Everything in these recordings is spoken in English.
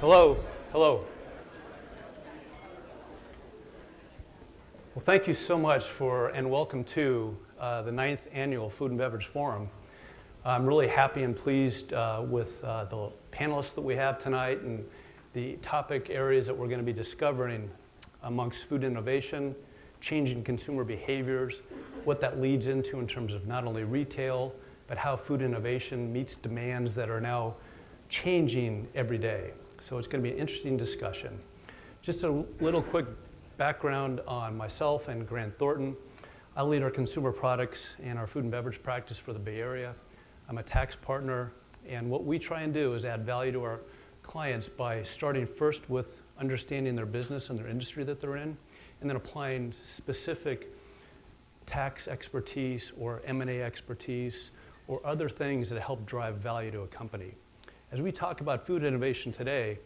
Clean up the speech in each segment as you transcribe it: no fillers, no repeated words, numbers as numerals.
Hello, hello. Well, thank you so much for and welcome to the 9th Annual Food and Beverage Forum. I'm really happy and pleased with the panelists that we have tonight and the topic areas that we're going to be discovering amongst food innovation, changing consumer behaviors, what that leads into in terms of not only retail, but how food innovation meets demands that are now changing every day. So it's going to be an interesting discussion. Just a little quick background on myself and Grant Thornton. I lead our consumer products and our food and beverage practice for the Bay Area. I'm a tax partner, and what we try and do is add value to our clients by starting first with understanding their business and their industry that they're in, and then applying specific tax expertise or M&A expertise or other things that help drive value to a company. As we talk about food innovation today,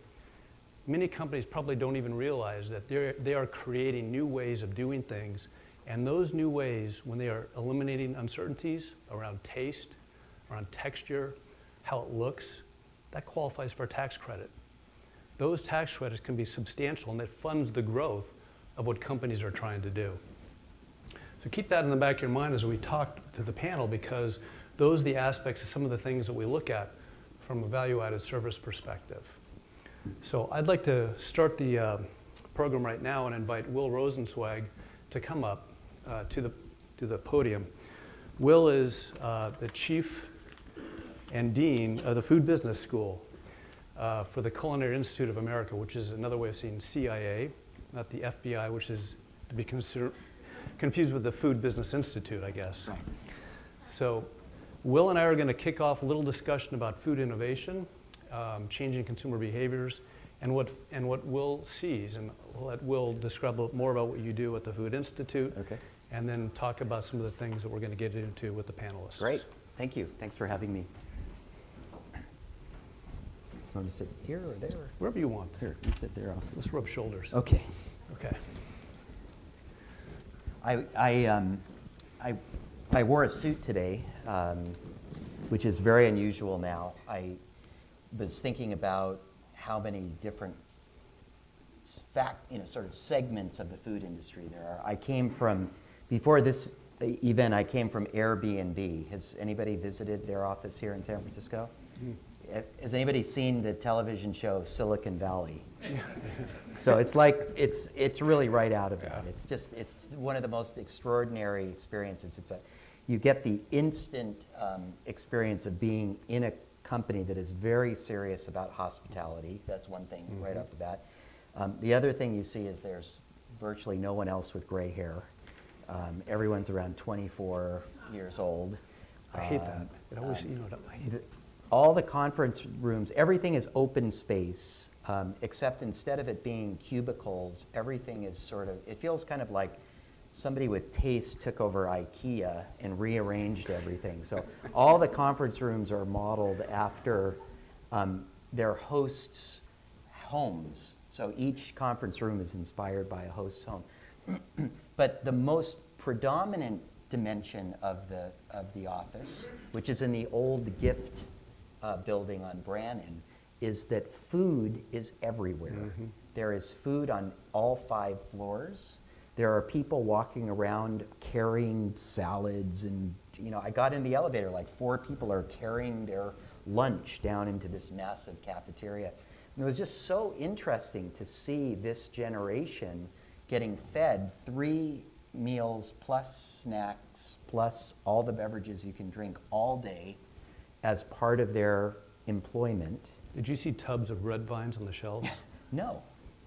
many companies probably don't even realize that they are creating new ways of doing things, and those new ways, when they are eliminating uncertainties around taste, around texture, how it looks, that qualifies for a tax credit. Those tax credits can be substantial, and that funds the growth of what companies are trying to do. So keep that in the back of your mind as we talk to the panel, because those are the aspects of some of the things that we look at from a value-added service perspective. So I'd like to start the program right now and invite Will Rosenzweig to come up to the podium. Will is the Chief and Dean of the Food Business School for the Culinary Institute of America, which is another way of saying CIA, not the FBI, which is to be confused with the Food Business Institute, I guess. Right. So Will and I are going to kick off a little discussion about food innovation, changing consumer behaviors, and what Will sees. And we'll let Will describe a little more about what you do at the Food Institute, Okay. and then talk about some of the things that we're going to get into with the panelists. Great. Thank you. Thanks for having me. Want to sit here or there? Wherever you want. Here, you sit there. I'll sit. Let's rub shoulders. Okay. Okay. I wore a suit today, which is very unusual now. I was thinking about how many different sort of segments of the food industry there are. I came from, before this event, I came from Airbnb. Has anybody visited their office here in San Francisco? Mm. Has anybody seen the television show Silicon Valley? So it's like, it's really right out of that. It's one of the most extraordinary experiences. You get the instant experience of being in a company that is very serious about hospitality. That's one thing right off the bat. The other thing you see is there's virtually no one else with gray hair. Everyone's around 24 years old. I hate that. It always, I hate it. All the conference rooms, everything is open space, except instead of it being cubicles, everything is sort of, it feels kind of like somebody with taste took over IKEA and rearranged everything. So all the conference rooms are modeled after their hosts' homes. So each conference room is inspired by a host's home. But the most predominant dimension of the office, which is in the old gift building on Brannan, is that food is everywhere. Mm-hmm. There is food on all 5 floors. There are people walking around carrying salads, and I got in the elevator, like 4 people are carrying their lunch down into this massive cafeteria. And it was just so interesting to see this generation getting fed 3 meals plus snacks plus all the beverages you can drink all day as part of their employment. Did you see tubs of red vines on the shelves? No.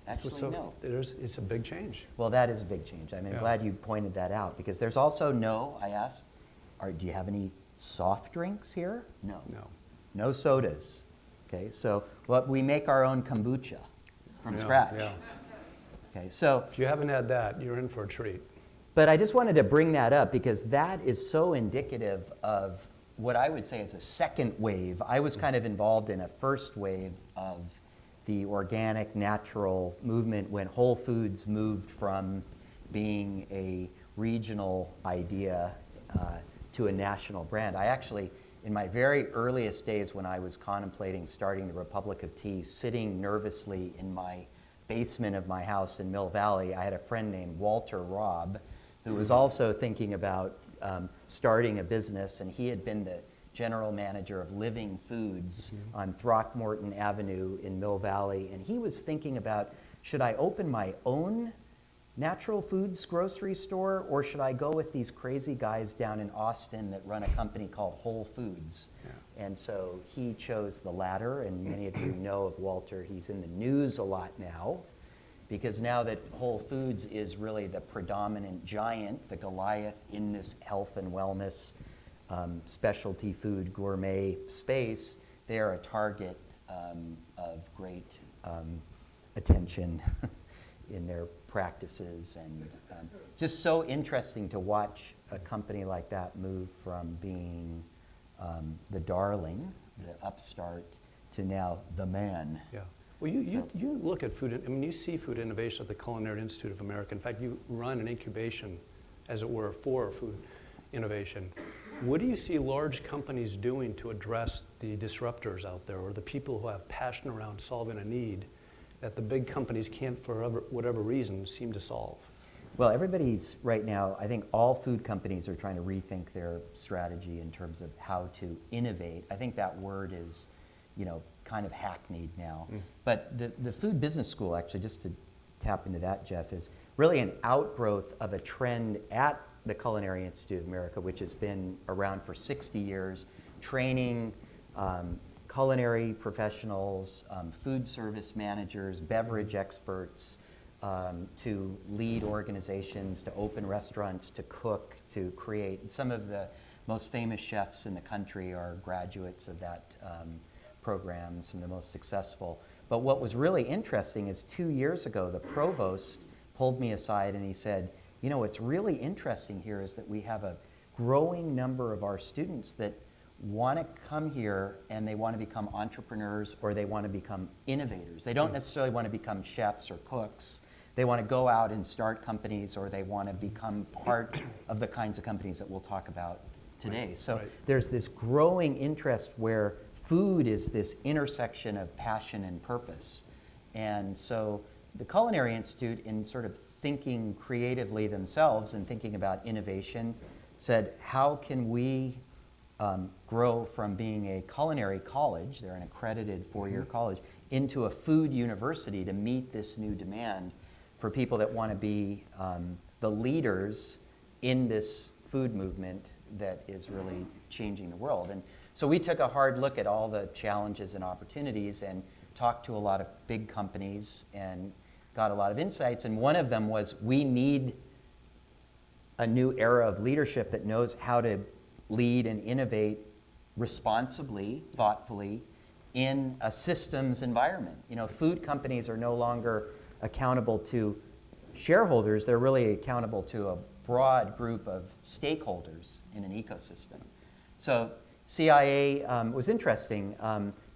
Actually, no. It's a big change. Well, that is a big change. I'm glad you pointed that out, because there's also I asked, do you have any soft drinks here? No. No. No sodas. Okay, so we make our own kombucha from scratch. Yeah. Okay, so if you haven't had that, you're in for a treat. But I just wanted to bring that up because that is so indicative of what I would say is a second wave. I was kind of involved in a first wave of the organic, natural movement when Whole Foods moved from being a regional idea to a national brand. I actually in my very earliest days when I was contemplating starting the Republic of Tea, sitting nervously in my basement of my house in Mill Valley, I had a friend named Walter Robb who was also thinking about starting a business, and he had been the general manager of Living Foods on Throckmorton Avenue in Mill Valley, and he was thinking about, should I open my own natural foods grocery store, or should I go with these crazy guys down in Austin that run a company called Whole Foods? Yeah. And so he chose the latter, and many of you know of Walter. He's in the news a lot now, because now that Whole Foods is really the predominant giant, the Goliath in this health and wellness specialty food gourmet space, they are a target of great attention in their practices, and just so interesting to watch a company like that move from being the darling, the upstart, to now the man. Yeah. Well, you look at food, I mean, you see food innovation at the Culinary Institute of America. In fact, you run an incubation, as it were, for food innovation. What do you see large companies doing to address the disruptors out there, or the people who have passion around solving a need that the big companies can't, for whatever reason, seem to solve? Well, everybody's right now, I think all food companies are trying to rethink their strategy in terms of how to innovate. I think that word is, kind of hackneyed now. But the Food Business School, actually, just to tap into that, Jeff, is really an outgrowth of a trend at the Culinary Institute of America, which has been around for 60 years, training culinary professionals, food service managers, beverage experts, to lead organizations, to open restaurants, to cook, to create. Some of the most famous chefs in the country are graduates of that program, some of the most successful. But what was really interesting is 2 years ago, the provost pulled me aside and he said, what's really interesting here is that we have a growing number of our students that want to come here and they want to become entrepreneurs, or they want to become innovators. They don't necessarily want to become chefs or cooks. They want to go out and start companies, or they want to become part of the kinds of companies that we'll talk about today. So there's this growing interest where food is this intersection of passion and purpose. And so the Culinary Institute, in sort of thinking creatively themselves and thinking about innovation, said, how can we grow from being a culinary college, they're an accredited four-year college, into a food university to meet this new demand for people that want to be the leaders in this food movement that is really changing the world. And so we took a hard look at all the challenges and opportunities and talked to a lot of big companies and got a lot of insights. And one of them was, we need a new era of leadership that knows how to lead and innovate responsibly, thoughtfully, in a systems environment. Food companies are no longer accountable to shareholders, they're really accountable to a broad group of stakeholders in an ecosystem. So CIA was interesting.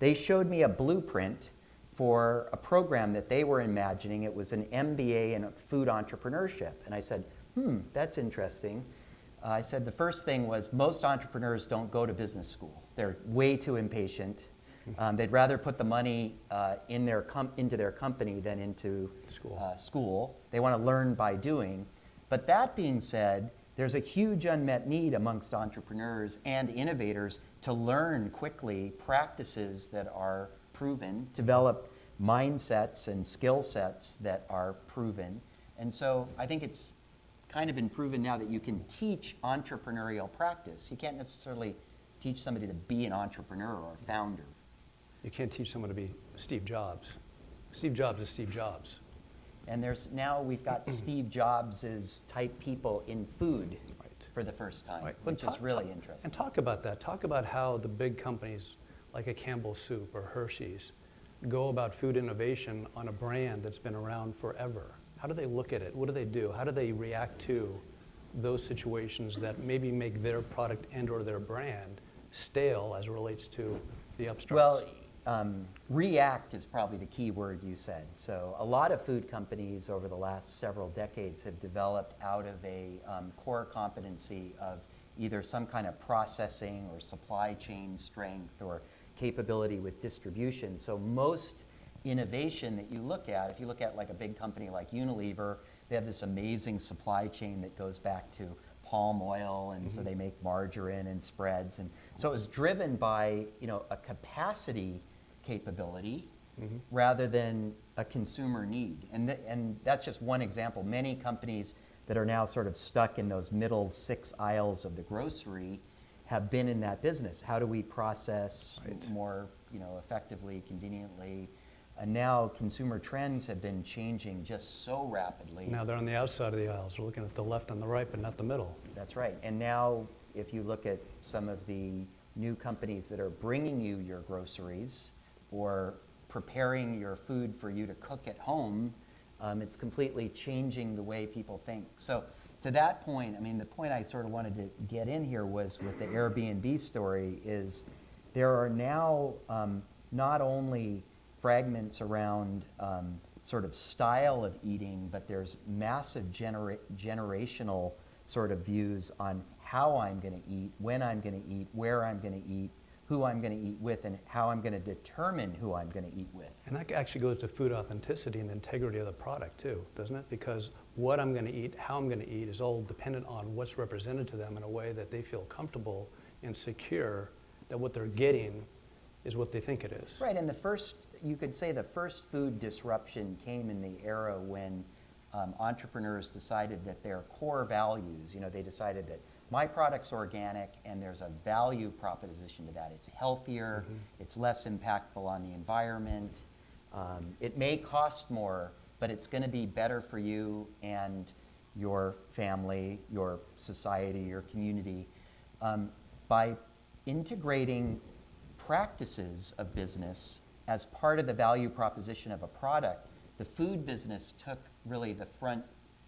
They showed me a blueprint for a program that they were imagining. It was an MBA in food entrepreneurship. And I said, that's interesting. I said the first thing was, most entrepreneurs don't go to business school. They're way too impatient. They'd rather put the money into their company than into school. They want to learn by doing. But that being said, there's a huge unmet need amongst entrepreneurs and innovators to learn quickly practices that are proven, develop mindsets and skill sets that are proven. And so I think it's kind of been proven now that you can teach entrepreneurial practice. You can't necessarily teach somebody to be an entrepreneur or a founder. You can't teach someone to be Steve Jobs. Steve Jobs is Steve Jobs. And we've got Steve Jobs' type people in food for the first time, which is really interesting. And talk about that. Talk about how the big companies like a Campbell's Soup or Hershey's go about food innovation on a brand that's been around forever. How do they look at it? What do they do? How do they react to those situations that maybe make their product and or their brand stale as it relates to the upstarts? Well, react is probably the key word you said. So a lot of food companies over the last several decades have developed out of a core competency of either some kind of processing or supply chain strength or capability with distribution. So most innovation that you look at, if you look at like a big company like Unilever, they have this amazing supply chain that goes back to palm oil, and so they make margarine and spreads. And so it was driven by, you know, a capacity capability rather than a consumer need. And that's just one example. Many companies that are now sort of stuck in those middle 6 aisles of the grocery have been in that business. How do we process more, you know, effectively, conveniently? And now consumer trends have been changing just so rapidly. Now they're on the outside of the aisles. We're looking at the left and the right, but not the middle. That's right. And now if you look at some of the new companies that are bringing you your groceries or preparing your food for you to cook at home, it's completely changing the way people think. So to that point, I mean, the point I sort of wanted to get in here was with the Airbnb story is there are now not only fragments around sort of style of eating, but there's massive generational sort of views on how I'm going to eat, when I'm going to eat, where I'm going to eat, who I'm going to eat with, and how I'm going to determine who I'm going to eat with. And that actually goes to food authenticity and integrity of the product too, doesn't it? Because what I'm going to eat, how I'm going to eat is all dependent on what's represented to them in a way that they feel comfortable and secure that what they're getting is what they think it is. Right, and you could say the first food disruption came in the era when entrepreneurs decided that their core values, you know, they decided that my product's organic and there's a value proposition to that. It's healthier, it's less impactful on the environment. It may cost more, but it's going to be better for you and your family, your society, your community. By integrating practices of business as part of the value proposition of a product, the food business took really the front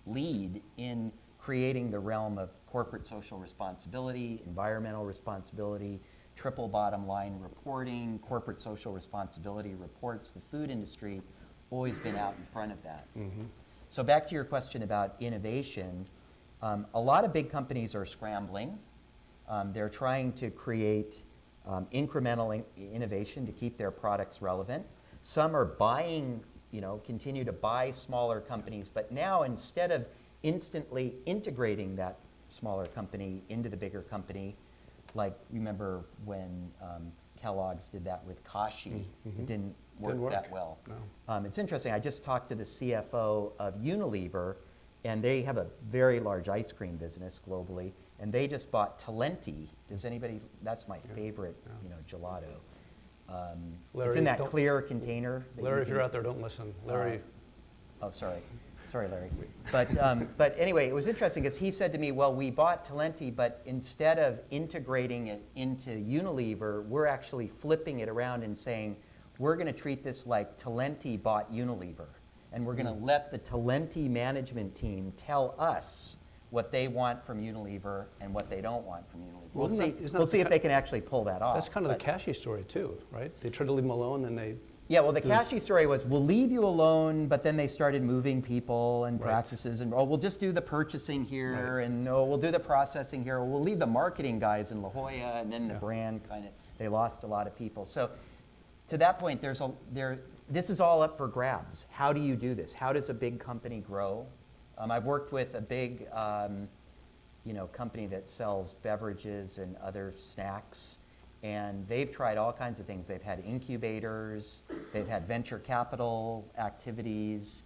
lead in creating the realm of corporate social responsibility, environmental responsibility, triple bottom line reporting, corporate social responsibility reports. The food industry always been out in front of that. So back to your question about innovation, a lot of big companies are scrambling. They're trying to create incremental innovation to keep their products relevant. Some are buying, you know, continue to buy smaller companies, but now instead of instantly integrating that smaller company into the bigger company, like remember when Kellogg's did that with Kashi, it didn't work that well. No. It's interesting, I just talked to the CFO of Unilever, and they have a very large ice cream business globally, and they just bought Talenti. Does anybody, that's my favorite, you know, gelato. It's in that clear container. Larry, if you're out there, don't listen. Larry. Oh, sorry. Sorry, Larry. But anyway, it was interesting because he said to me, well, we bought Talenti, but instead of integrating it into Unilever, we're actually flipping it around and saying, we're going to treat this like Talenti bought Unilever. And we're going to let the Talenti management team tell us what they want from Unilever and what they don't want from Unilever. We'll see if they can actually pull that off. That's kind of the Kashi story too, right? They tried to leave them alone, then they... Yeah, well, the Kashi story was, we'll leave you alone, but then they started moving people and practices, and we'll just do the purchaching here, and we'll do the processing here. We'll leave the marketing guys in La Jolla, and then the brand kind of, they lost a lot of people. So to that point, this is all up for grabs. How do you do this? How does a big company grow? I've worked with a big company that sells beverages and other snacks, and they've tried all kinds of things. They've had incubators, they've had venture capital activities.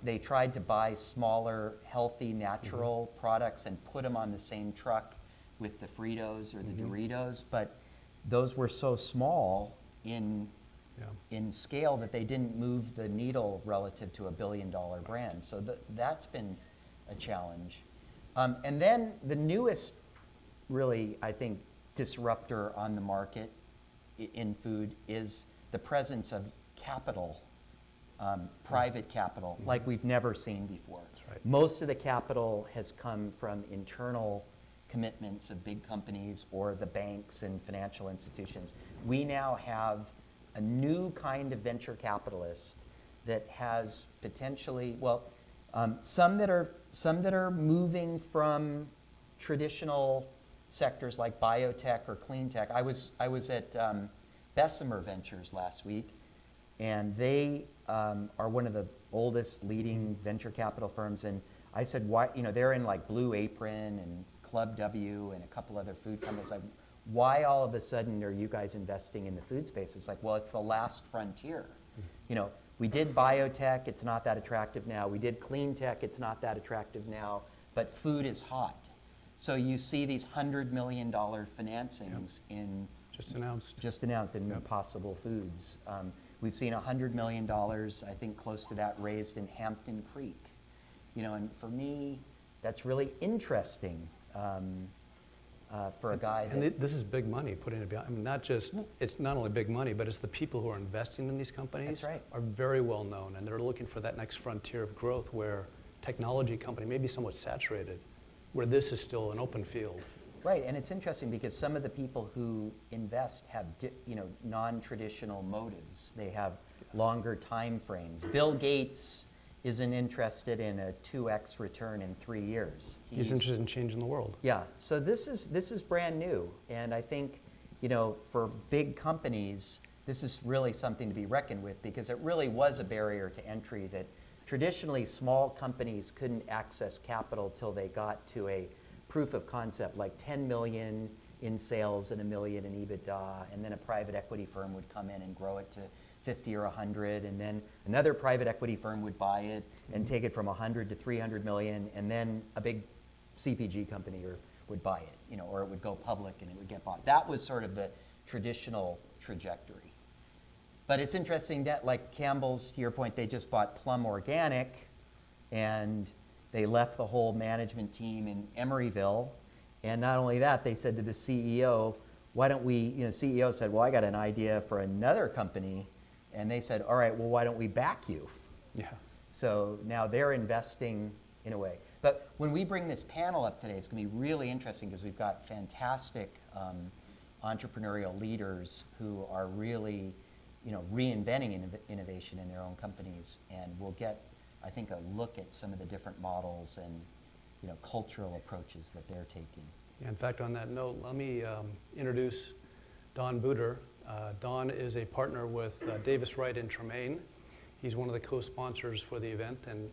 They tried to buy smaller, healthy, natural products and put them on the same truck with the Fritos or the Doritos, but those were so small in scale that they didn't move the needle relative to a billion-dollar brand. So that's been a challenge. And then the newest, really, I think, disruptor on the market in food is the presence of capital, private capital, like we've never seen before. That's right. Most of the capital has come from internal commitments of big companies or the banks and financial institutions. We now have a new kind of venture capitalist that has potentially, some that are moving from traditional sectors like biotech or clean tech. I was at Bessemer Ventures last week, and they are one of the oldest leading venture capital firms. And I said, why? They're in like Blue Apron and Club W and a couple other food companies. Like, why all of a sudden are you guys investing in the food space? It's like, well, it's the last frontier. We did biotech, it's not that attractive now. We did clean tech, it's not that attractive now. But food is hot. So you see these $100 million financings in Just announced. in Impossible Foods. We've seen $100 million, I think close to that, raised in Hampton Creek. And for me, that's really interesting for a guy And this is big money putting it behind. I mean, it's not only big money, but it's the people who are investing in these companies That's right. are very well known, and they're looking for that next frontier of growth where technology company may be somewhat saturated, where this is still an open field. Right, and it's interesting because some of the people who invest have non-traditional motives. They have longer time frames. Bill Gates isn't interested in a 2x return in 3 years. He's interested in changing the world. Yeah, so this is brand new, and I think for big companies, this is really something to be reckoned with because it really was a barrier to entry that traditionally small companies couldn't access capital till they got to a proof of concept, like 10 million in sales and $1 million in EBITDA, and then a private equity firm would come in and grow it to 50 or 100, and then another private equity firm would buy it and take it from 100 to 300 million, and then a big CPG company would buy it, or it would go public and it would get bought. That was sort of the traditional trajectory. But it's interesting that, like Campbell's, to your point, they just bought Plum.Organic, and they left the whole management team in Emeryville. And not only that, they said to the CEO, why don't we, the CEO said, well, I got an idea for another company. And they said, all right, well, why don't we back you? Yeah. So now they're investing in a way. But when we bring this panel up today, it's going to be really interesting because we've got fantastic entrepreneurial leaders who are really, reinventing innovation in their own companies. And we'll get, I think, a look at some of the different models and, cultural approaches that they're taking. Yeah, in fact, on that note, let me introduce Don Booter. Don is a partner with Davis Wright and Tremaine. He's one of the co-sponsors for the event. And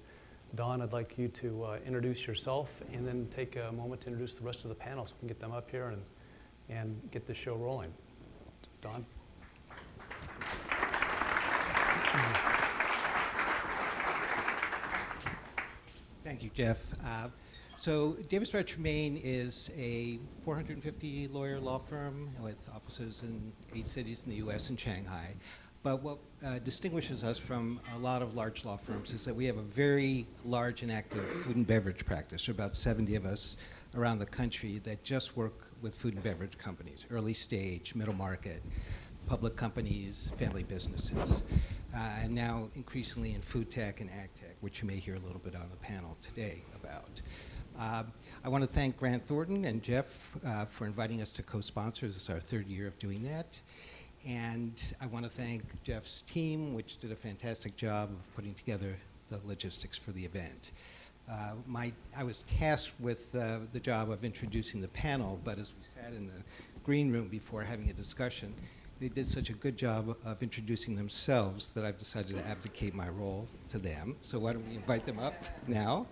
Don, I'd like you to introduce yourself and then take a moment to introduce the rest of the panel so we can get them up here and get the show rolling. Don? Thank you, Jeff. So Davis Wright Tremaine is a 450 lawyer law firm with offices in 8 cities in the U.S. and Shanghai. But what distinguishes us from a lot of large law firms is that we have a very large and active food and beverage practice. There are about 70 of us around the country that just work with food and beverage companies, early stage, middle market, public companies, family businesses, and now increasingly in food tech and ag tech, which you may hear a little bit on the panel today about. I want to thank Grant Thornton and Jeff for inviting us to co-sponsor. This is our 3rd year of doing that. And I want to thank Jeff's team, which did a fantastic job of putting together the logistics for the event. I was tasked with the job of introducing the panel, but as we sat in the green room before having a discussion, they did such a good job of introducing themselves that I've decided to abdicate my role to them. So why don't we invite them up now?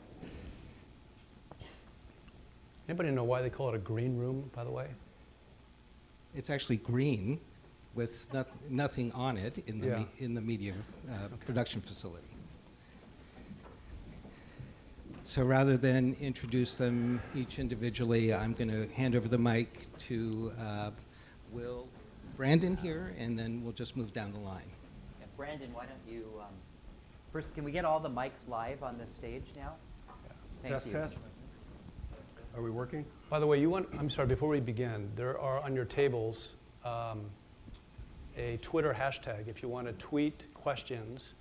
Anybody know why they call it a green room, by the way? It's actually green with nothing on it in the, in the media production facility. So rather than introduce them each individually, I'm going to hand over the mic to Will Brandon here, and then we'll just move down the line. Yeah, Brandon, why don't you, first, can we get all the mics live on this stage now? Thank you. Test. Are we working? By the way, I'm sorry, before we begin, there are on your tables a Twitter hashtag. If you want to tweet questions,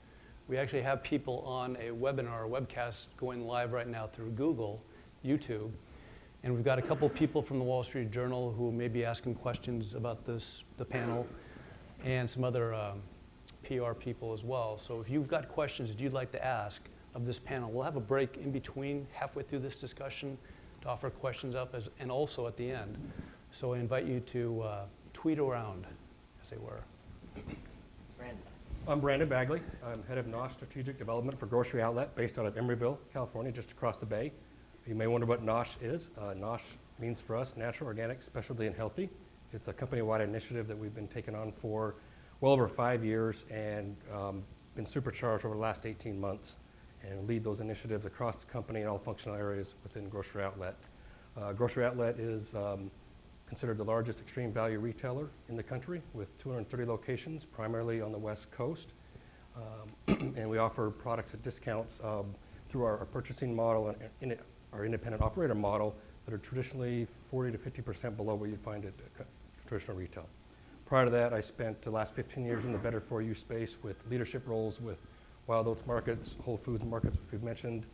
we actually have people on a webinar or webcast going live right now through Google, YouTube, and we've got a couple people from the Wall Street Journal who may be asking questions about the panel, and some other PR people as well. So if you've got questions that you'd like to ask of this panel, we'll have a break in between, halfway through this discussion, to offer questions up and also at the end. So I invite you to tweet around, as they were. Brandon. I'm Brandon Bagley. I'm head of Nosh Strategic Development for Grocery Outlet based out of Emeryville, California, just across the bay. You may wonder what Nosh is. Nosh means for us natural, organic, specialty, and healthy. It's a company-wide initiative that we've been taking on for well over 5 years and been supercharged over the last 18 months and lead those initiatives across the company in all functional areas within Grocery Outlet. Grocery Outlet is considered the largest extreme value retailer in the country with 230 locations, primarily on the West Coast. And we offer products at discounts through our purchasing model and our independent operator model that are traditionally 40 to 50% below what you'd find at traditional retail. Prior to that, I spent the last 15 years in the better for you space with leadership roles with Wild Oats Markets, Whole Foods Markets, which we've mentioned,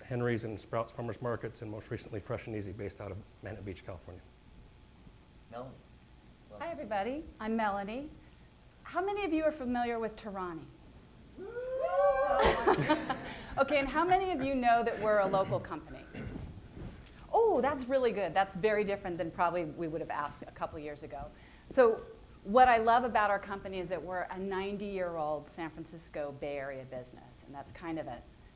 Henry's and Sprouts Farmers Markets, and most recently Fresh and Easy based out of Manhattan Beach, California. Melanie. Hi, everybody. I'm Melanie. How many of you are familiar with Torani? Okay, and how many of you know that we're a local company? Oh, that's really good. That's very different than probably we would have asked a couple years ago. So what I love about our company is that we're a 90-year-old San Francisco Bay Area business, and that's kind of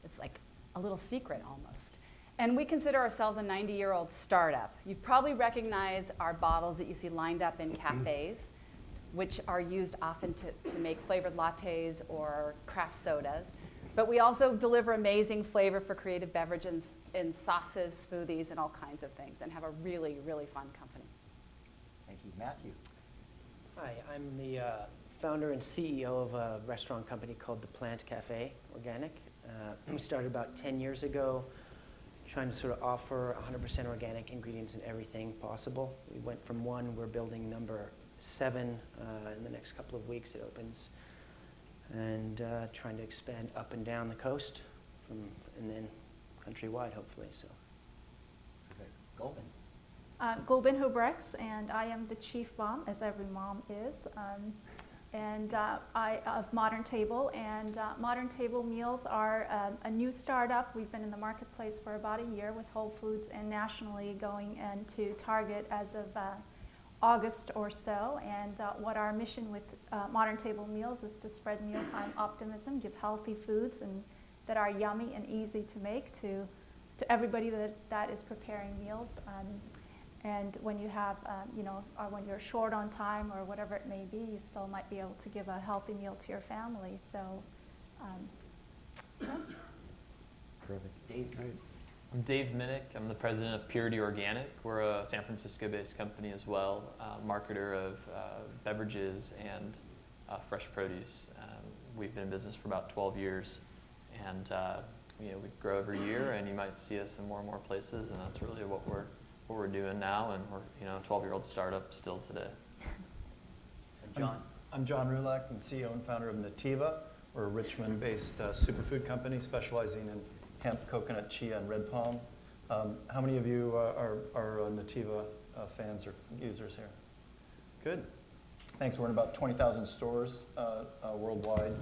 it's like a little secret almost. And we consider ourselves a 90-year-old startup. You probably recognize our bottles that you see lined up in cafes, which are used often to make flavored lattes or craft sodas. But we also deliver amazing flavor for creative beverages in sauces, smoothies, and all kinds of things, and have a really, really fun company. Thank you. Matthew. Hi, I'm the founder and CEO of a restaurant company called the Plant Cafe Organic. We started about 10 years ago, trying to sort of offer 100% organic ingredients in everything possible. We went from 1, we're building number 7 in the next couple of weeks. It opens, and trying to expand up and down the coast, and then countrywide, hopefully. So. Okay. Gulbin. Gulbin Hoeberechts, and I am the chief mom, as every mom is, of Modern Table. And Modern Table Meals are a new startup. We've been in the marketplace for about a year with Whole Foods and nationally going into Target as of August or so. And what our mission with Modern Table Meals is to spread mealtime optimism, give healthy foods and that are yummy and easy to make to everybody that is preparing meals. And when you have, or when you're short on time or whatever it may be, you still might be able to give a healthy meal to your family. So, yeah. Terrific. Dave. Right. I'm Dave Minnick. I'm the president of Purity.Organic. We're a San Francisco-based company as well, marketer of beverages and fresh produce. We've been in business for about 12 years, and we grow every year, and you might see us in more and more places, and that's really what we're doing now, and we're a 12-year-old startup still today. And John. I'm John Roulac. I'm CEO and founder of Nutiva. We're a Richmond-based superfood company specializing in hemp, coconut, chia, and red palm. How many of you are Nutiva fans or users here? Good. Thanks. We're in about 20,000 stores worldwide.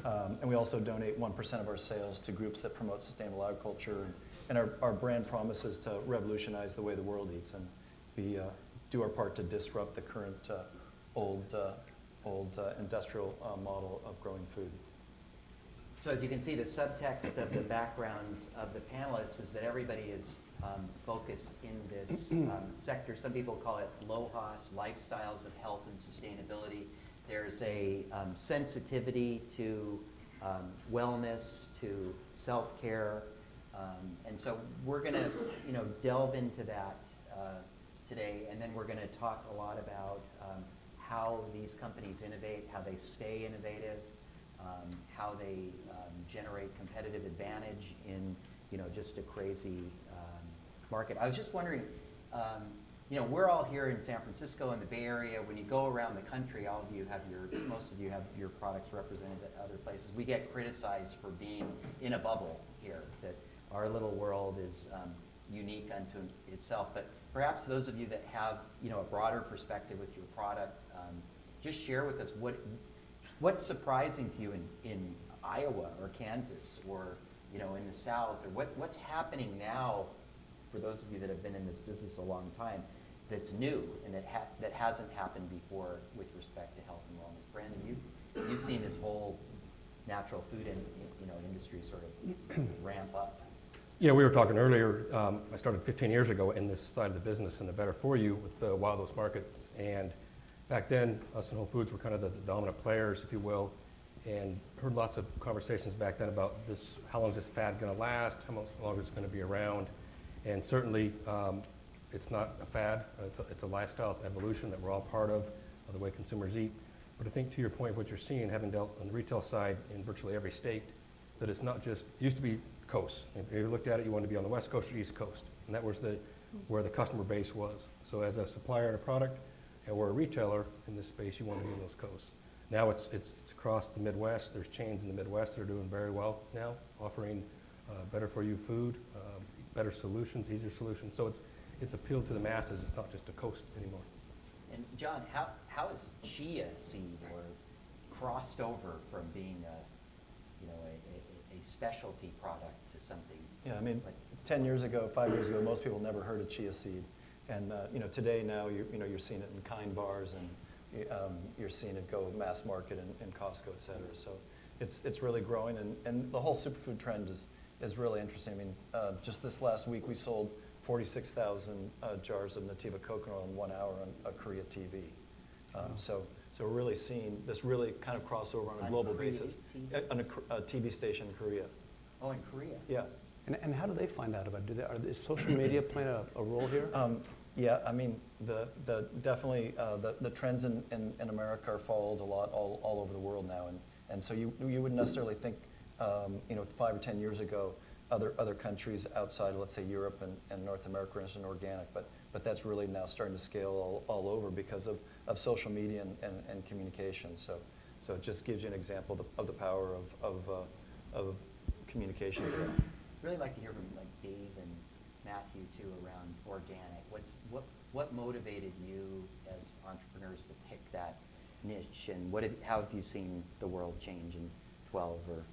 And we also donate 1% of our sales to groups that promote sustainable agriculture. And our brand promise is to revolutionize the way the world eats, and we do our part to disrupt the current old industrial model of growing food. So as you can see, the subtext of the backgrounds of the panelists is that everybody is focused in this sector. Some people call it LOHAS, lifestyles of health and sustainability. There's a sensitivity to wellness, to self-care, and so we're going to delve into that today, and then we're going to talk a lot about how these companies innovate, how they stay innovative, how they generate competitive advantage in just a crazy market. I was just wondering, we're all here in San Francisco in the Bay Area. When you go around the country, most of you have your products represented at other places. We get criticized for being in a bubble here, that our little world is unique unto itself. But perhaps those of you that have a broader perspective with your product, just share with us what's surprising to you in Iowa or Kansas or in the South, or what's happening now for those of you that have been in this business a long time, that's new and that hasn't happened before with respect to health and wellness. Brandon, you've seen this whole natural food industry sort of ramp up. Yeah, we were talking earlier, I started 15 years ago in this side of the business in the Better For You with the Wild Oats markets. And back then, us and Whole Foods were kind of the dominant players, if you will, and heard lots of conversations back then about this, how long is this fad going to last, how much longer it's going to be around. And certainly, it's not a fad, it's a lifestyle, it's evolution that we're all part of the way consumers eat. But I think to your point, what you're seeing, having dealt on the retail side in virtually every state, that it's not just, it used to be coasts. If you looked at it, you wanted to be on the West Coast or East Coast. And that was where the customer base was. So as a supplier of a product, and we're a retailer in this space, you want to be on those coasts. Now it's across the Midwest. There's chains in the Midwest that are doing very well now, offering better for you food, better solutions, easier solutions. So it's appealed to the masses. It's not just a coast anymore. And John, how has chia seed or crossed over from being a specialty product to something? Yeah, I mean, like 10 years ago, 5 years ago, most people never heard of chia seed. And today now you're seeing it in Kind bars, and you're seeing it go mass market in Costco, et cetera. So it's really growing, and the whole superfood trend is really interesting. I mean, just this last week we sold 46,000 jars of Nutiva coconut oil in 1 hour on a Korea TV. So we're really seeing this really kind of crossover on a global Korea basis. TV? On a TV station in Korea. Oh, in Korea? Yeah. And how do they find out about it? Is social media playing a role here? Yeah, I mean, definitely the trends in America are followed a lot all over the world now, and so you wouldn't necessarily think 5 or 10 years ago other countries outside, let's say Europe and North America, are interested in organic, but that's really now starting to scale all over because of social media and communication. So it just gives you an example of the power of communication today. Really like to hear from like Dave and Matthew too around organic. What motivated you as entrepreneurs to pick that niche, and how have you seen the world change in 12 or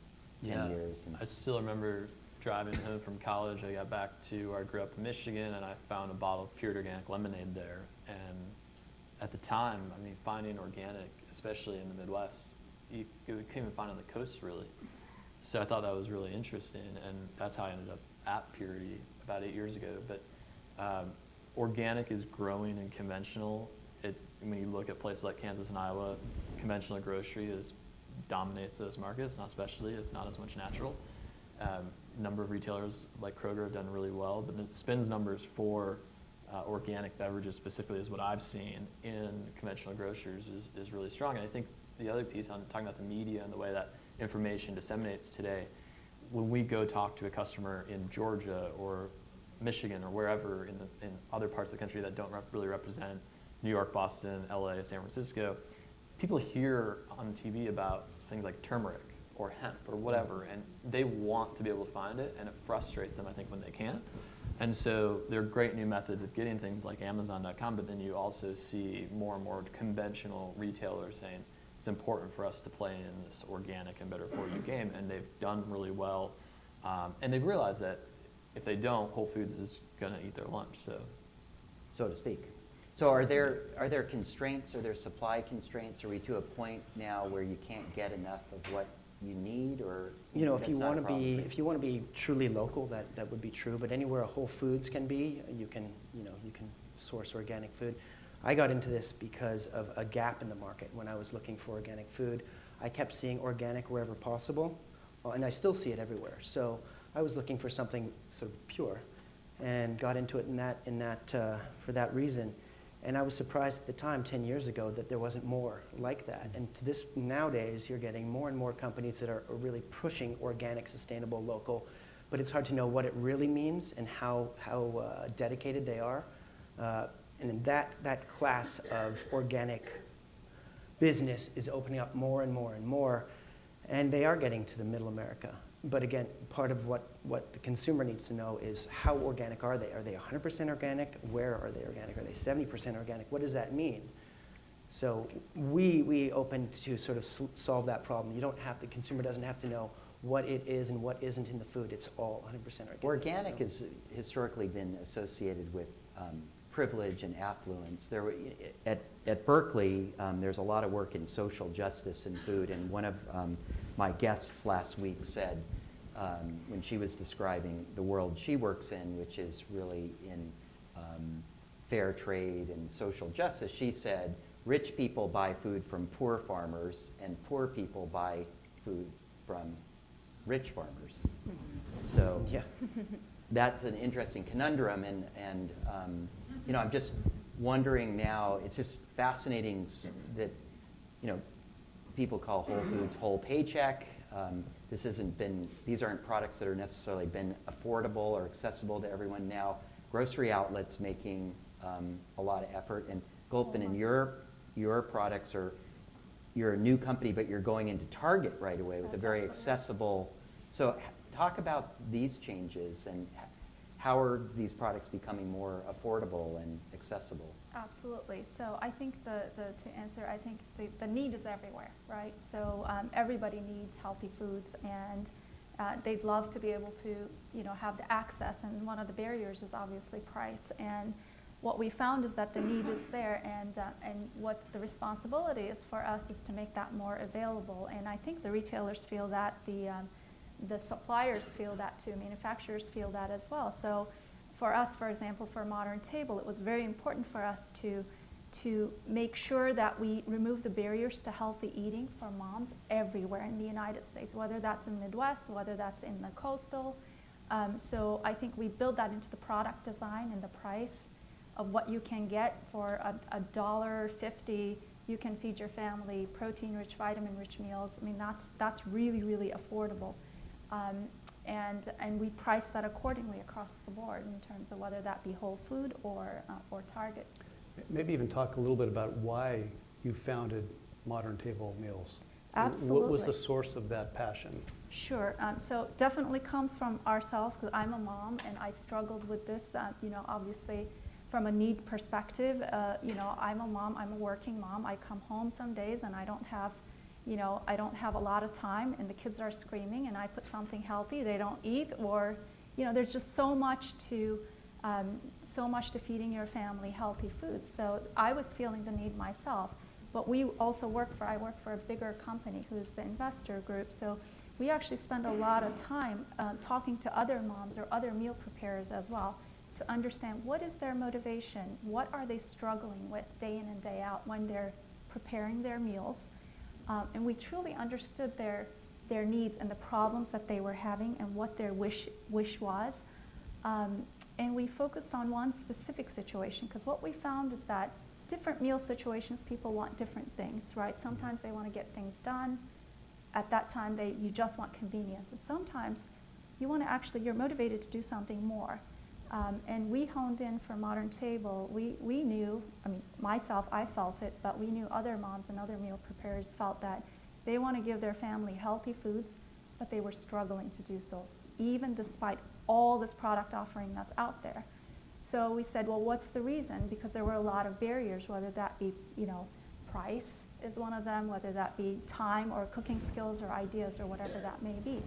10 years? I still remember driving home from college. I got back to where I grew up in Michigan, and I found a bottle of Purity.Organic lemonade there. And at the time, I mean, finding organic, especially in the Midwest, you couldn't even find it on the coast really. So I thought that was really interesting, and that's how I ended up at Purity about 8 years ago. But organic is growing in conventional. When you look at places like Kansas and Iowa, conventional grocery dominates those markets, not specialty. It's not as much natural. Number of retailers like Kroger have done really well, but the SPINS numbers for organic beverages specifically is what I've seen in conventional grocers is really strong. And I think the other piece on talking about the media and the way that information disseminates today, when we go talk to a customer in Georgia or Michigan or wherever in other parts of the country that don't really represent New York, Boston, LA, San Francisco, people hear on TV about things like turmeric or hemp or whatever, and they want to be able to find it, and it frustrates them, I think, when they can't. And so there are great new methods of getting things like Amazon.com, but then you also see more and more conventional retailers saying, it's important for us to play in this organic and better for you game, and they've done really well. And they've realized that if they don't, Whole Foods is going to eat their lunch, so to speak. So are there constraints? Are there supply constraints? Are we to a point now where you can't get enough of what you need, or if you want to be truly local, that would be true. But anywhere a Whole Foods can be, you can source organic food. I got into this because of a gap in the market. When I was looking for organic food, I kept seeing organic wherever possible, and I still see it everywhere. So I was looking for something sort of pure, and got into it for that reason. And I was surprised at the time, 10 years ago, that there wasn't more like that. And to this nowadays, you're getting more and more companies that are really pushing organic, sustainable, local. But it's hard to know what it really means and how dedicated they are. And that class of organic business is opening up more and more and more. And they are getting to the middle America. But again, part of what the consumer needs to know is how organic are they? Are they 100% organic? Where are they organic? Are they 70% organic? What does that mean? So we open to sort of solve that problem. The consumer doesn't have to know what it is and what isn't in the food. It's all 100% organic. Organic so. has historically been associated with privilege and affluence. There were, at Berkeley, there's a lot of work in social justice in food, and one of my guests last week said, when she was describing the world she works in, which is really in fair trade and social justice, she said, rich people buy food from poor farmers, and poor people buy food from rich farmers. So Yeah. that's an interesting conundrum, and you know, I'm just wondering now, it's just fascinating that, you know, people call Whole Foods whole paycheck. These aren't products that are necessarily been affordable or accessible to everyone now. Grocery outlets making a lot of effort, and Gulbin, and your products are, you're a new company, but you're going into Target right away with a very accessible. So talk about these changes and how are these products becoming more affordable and accessible? Absolutely. So I think to answer, I think the need is everywhere, right? So everybody needs healthy foods, and they'd love to be able to, you know, have the access. And one of the barriers is obviously price. And what we found is that the need is there, and what the responsibility is for us is to make that more available. And I think the retailers feel that, the suppliers feel that too, manufacturers feel that as well. So for us, for example, for Modern Table, it was very important for us to make sure that we remove the barriers to healthy eating for moms everywhere in the United States, whether that's in the Midwest, whether that's in the coastal. So I think we build that into the product design and the price of what you can get for $1.50. You can feed your family protein-rich, vitamin-rich meals. I mean, that's really, really affordable. And we price that accordingly across the board in terms of whether that be Whole Food or Target. Maybe even talk a little bit about why you founded Modern Table Meals. Absolutely. What was the source of that passion? Sure. So definitely comes from ourselves, because I'm a mom and I struggled with this. You know, obviously, from a need perspective, you know, I'm a mom. I'm a working mom. I come home some days and I don't have a lot of time, and the kids are screaming, and I put something healthy, they don't eat, or, you know, there's just so much to feeding your family healthy foods. So I was feeling the need myself, but I work for a bigger company who's the investor group. So we actually spend a lot of time talking to other moms or other meal preparers as well to understand what is their motivation, what are they struggling with day in and day out when they're preparing their meals. And we truly understood their needs and the problems that they were having and what their wish was. And we focused on one specific situation, because what we found is that different meal situations, people want different things, right? Sometimes they want to get things done. At that time, you just want convenience. And sometimes you're motivated to do something more. And we honed in for Modern Table. We knew, I mean, myself, I felt it, but we knew other moms and other meal preparers felt that they want to give their family healthy foods, but they were struggling to do so, even despite all this product offering that's out there. So we said, well, what's the reason? Because there were a lot of barriers, whether that be, you know, price is one of them, whether that be time or cooking skills or ideas or whatever that may be.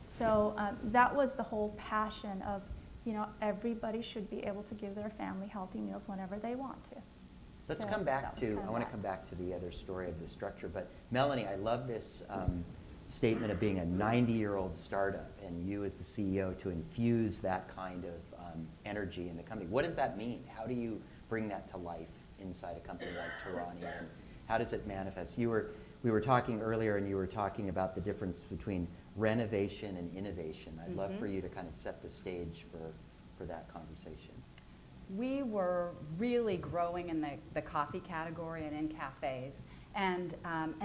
So that was the whole passion of, you know, everybody should be able to give their family healthy meals whenever they want to. Let's So come back that was to, kind I of want to that. come back to the other story of the structure, but Melanie, I love this statement of being a 90-year-old startup and you as the CEO to infuse that kind of energy in the company. What does that mean? How do you bring that to life inside a company like Torani, and how does it manifest? We were talking earlier, and you were talking about the difference between renovation and innovation. I'd love for you to kind of set the stage for that conversation. We were really growing in the coffee category and in cafes, and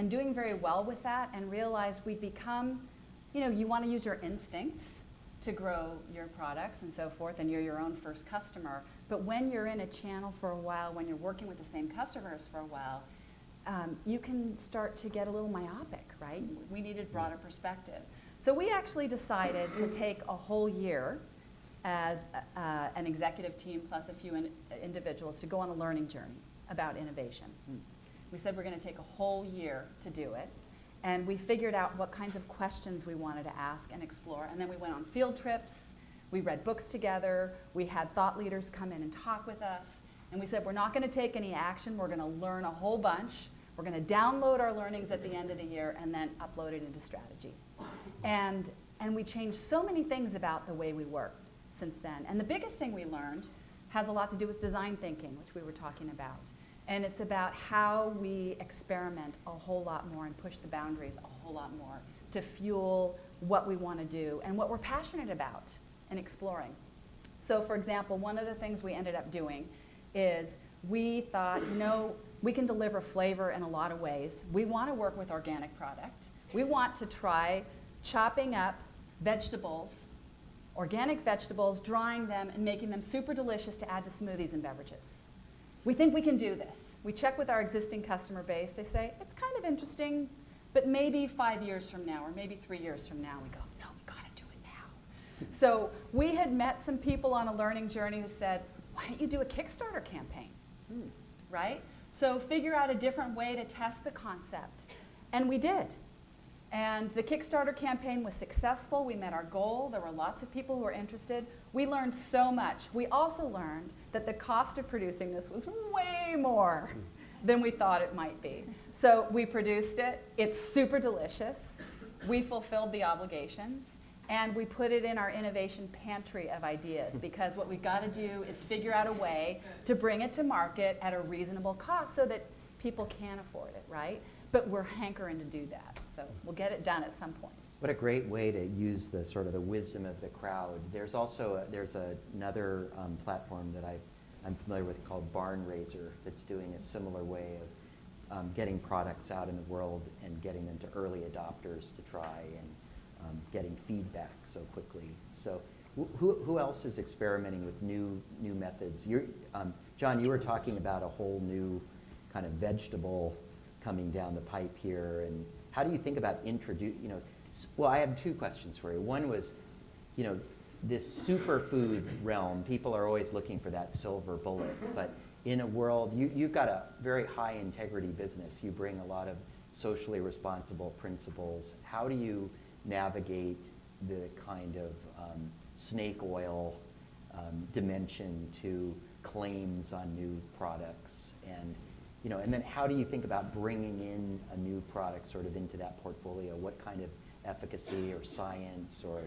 doing very well with that, and realized we'd become, you know, you want to use your instincts to grow your products and so forth, and you're your own first customer. But when you're in a channel for a while, when you're working with the same customers for a while, you can start to get a little myopic, right? We needed broader perspective. So we actually decided to take a whole year as an executive team plus a few individuals to go on a learning journey about innovation. We said we're going to take a whole year to do it. And we figured out what kinds of questions we wanted to ask and explore. And then we went on field trips. We read books together. We had thought leaders come in and talk with us. And we said, we're not going to take any action. We're going to learn a whole bunch. We're going to download our learnings at the end of the year and then upload it into strategy. And we changed so many things about the way we work since then. And the biggest thing we learned has a lot to do with design thinking, which we were talking about. And it's about how we experiment a whole lot more and push the boundaries a whole lot more to fuel what we want to do and what we're passionate about and exploring. So for example, one of the things we ended up doing is we thought, we can deliver flavor in a lot of ways. We want to work with organic product. We want to try chopping up vegetables, organic vegetables, drying them, and making them super delicious to add to smoothies and beverages. We think we can do this. We check with our existing customer base. They say, it's kind of interesting, but maybe 5 years from now or maybe 3 years from now, we go, no, we got to do it now. So we had met some people on a learning journey who said, why don't you do a Kickstarter campaign, right? So figure out a different way to test the concept. And we did. And the Kickstarter campaign was successful. We met our goal. There were lots of people who were interested. We learned so much. We also learned that the cost of producing this was way more than we thought it might be. So we produced it. It's super delicious. We fulfilled the obligations. And we put it in our innovation pantry of ideas, because what we've got to do is figure out a way to bring it to market at a reasonable cost so that people can afford it, right? But we're hankering to do that. So we'll get it done at some point. What a great way to use the sort of the wisdom of the crowd. There's also another platform that I'm familiar with called Barn Raiser that's doing a similar way of getting products out in the world and getting them to early adopters to try and getting feedback so quickly. So who else is experimenting with new methods? John, you were talking about a whole new kind of vegetable coming down the pipe here, and how do you think about well, I have two questions for you. One was, this superfood realm, people are always looking for that silver bullet, but in a world, you've got a very high integrity business. You bring a lot of socially responsible principles. How do you navigate the kind of snake oil dimension to claims on new products? And then how do you think about bringing in a new product sort of into that portfolio? What kind of efficacy or science or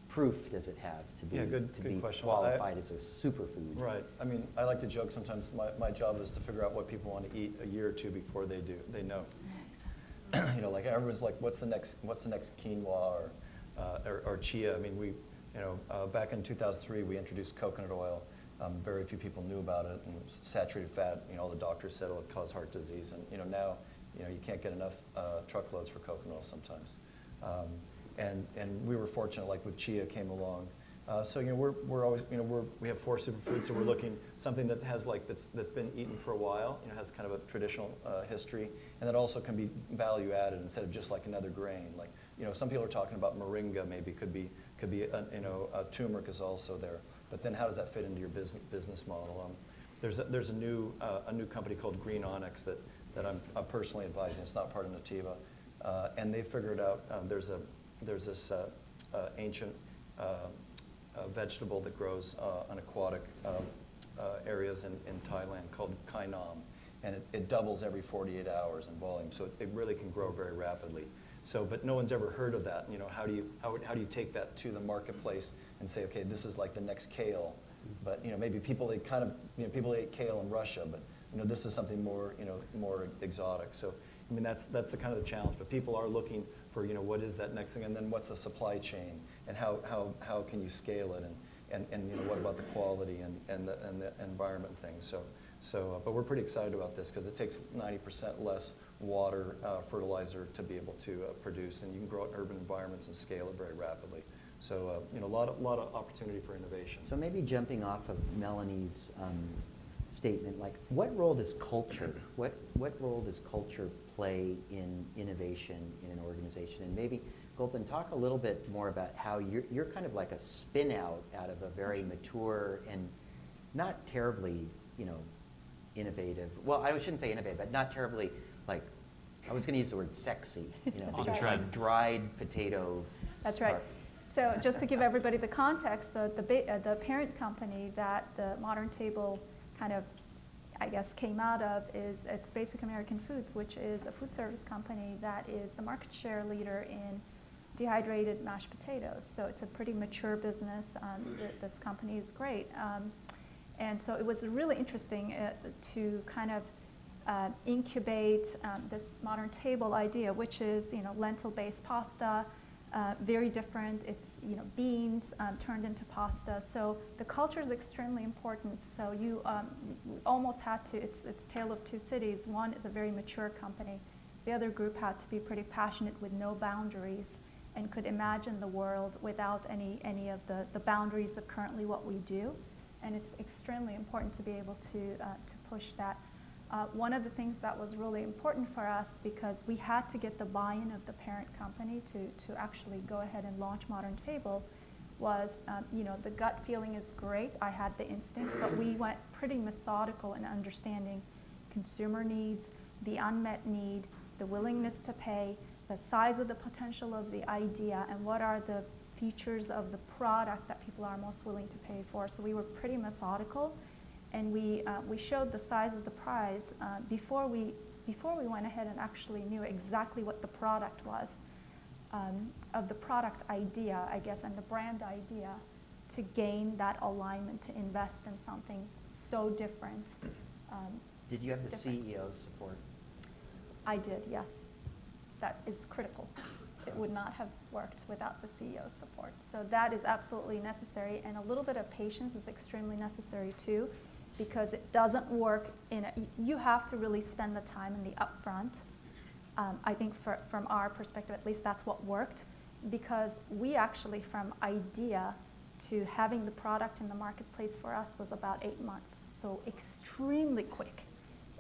proof does it have to be, good question. qualified as a superfood? Right. I mean, I like to joke sometimes my job is to figure out what people want to eat a year or two before they know. Like everyone's like, what's the next quinoa or chia? I mean, back in 2003 we introduced coconut oil. Very few people knew about it, and saturated fat. All the doctors said it would cause heart disease, and now you can't get enough truckloads for coconut oil sometimes. And we were fortunate, like with chia came along. So we're always we have 4 superfoods, so we're looking something that has that's been eaten for a while, has kind of a traditional history, and that also can be value added instead of just like another grain. Like some people are talking about moringa, maybe could be turmeric is also there. But then how does that fit into your business model? There's a new company called Green Onyx that I'm personally advising. It's not part of Nutiva, and they figured out there's this ancient vegetable that grows on aquatic areas in Thailand called kai nam, and it doubles every 48 hours in volume, so it really can grow very rapidly. So, but no one's ever heard of that. How do you take that to the marketplace and say, okay, this is like the next kale, but maybe people ate kale in Russia, but this is something more more exotic. So, I mean that's the kind of the challenge. But people are looking for what is that next thing, and then what's the supply chain, and how can you scale it, and what about the quality and the environment things. So, but we're pretty excited about this because it takes 90% less water fertilizer to be able to produce, and you can grow it in urban environments and scale it very rapidly. So a lot of opportunity for innovation. So maybe jumping off of Melanie's statement, like what role does culture play in innovation in an organization? And maybe Gulbin, talk a little bit more about how you're kind of like a spin out of a very mature and not terribly innovative. Well, I shouldn't say innovative, but not terribly like I was going to use the word sexy, you know, On just trend. like dried potato. That's right. So just to give everybody the context, the parent company that the Modern Table kind of, I guess, came out of is it's Basic American Foods, which is a food service company that is the market share leader in dehydrated mashed potatoes. So it's a pretty mature business. This company is great. And so it was really interesting to kind of incubate this Modern Table idea, which is, you know, lentil-based pasta, very different. It's, you know, beans turned into pasta. So the culture is extremely important. So you almost had to, it's tale of two cities. One is a very mature company. The other group had to be pretty passionate with no boundaries and could imagine the world without any of the boundaries of currently what we do. And it's extremely important to be able to push that. One of the things that was really important for us, because we had to get the buy-in of the parent company to actually go ahead and launch Modern Table, was, you know, the gut feeling is great. I had the instinct, but we went pretty methodical in understanding consumer needs, the unmet need, the willingness to pay, the size of the potential of the idea, and what are the features of the product that people are most willing to pay for. So we were pretty methodical. And we showed the size of the prize before we went ahead and actually knew exactly what the product was, of the product idea, I guess, and the brand idea, to gain that alignment to invest in something so different. Did you have the different. CEO's support? I did, yes. That is critical. It would not have worked without the CEO's support. So that is absolutely necessary, and a little bit of patience is extremely necessary too, because it doesn't work you have to really spend the time in the upfront. I think from our perspective, at least, that's what worked, because we actually, from idea to having the product in the marketplace for us, was about 8 months. So extremely quick.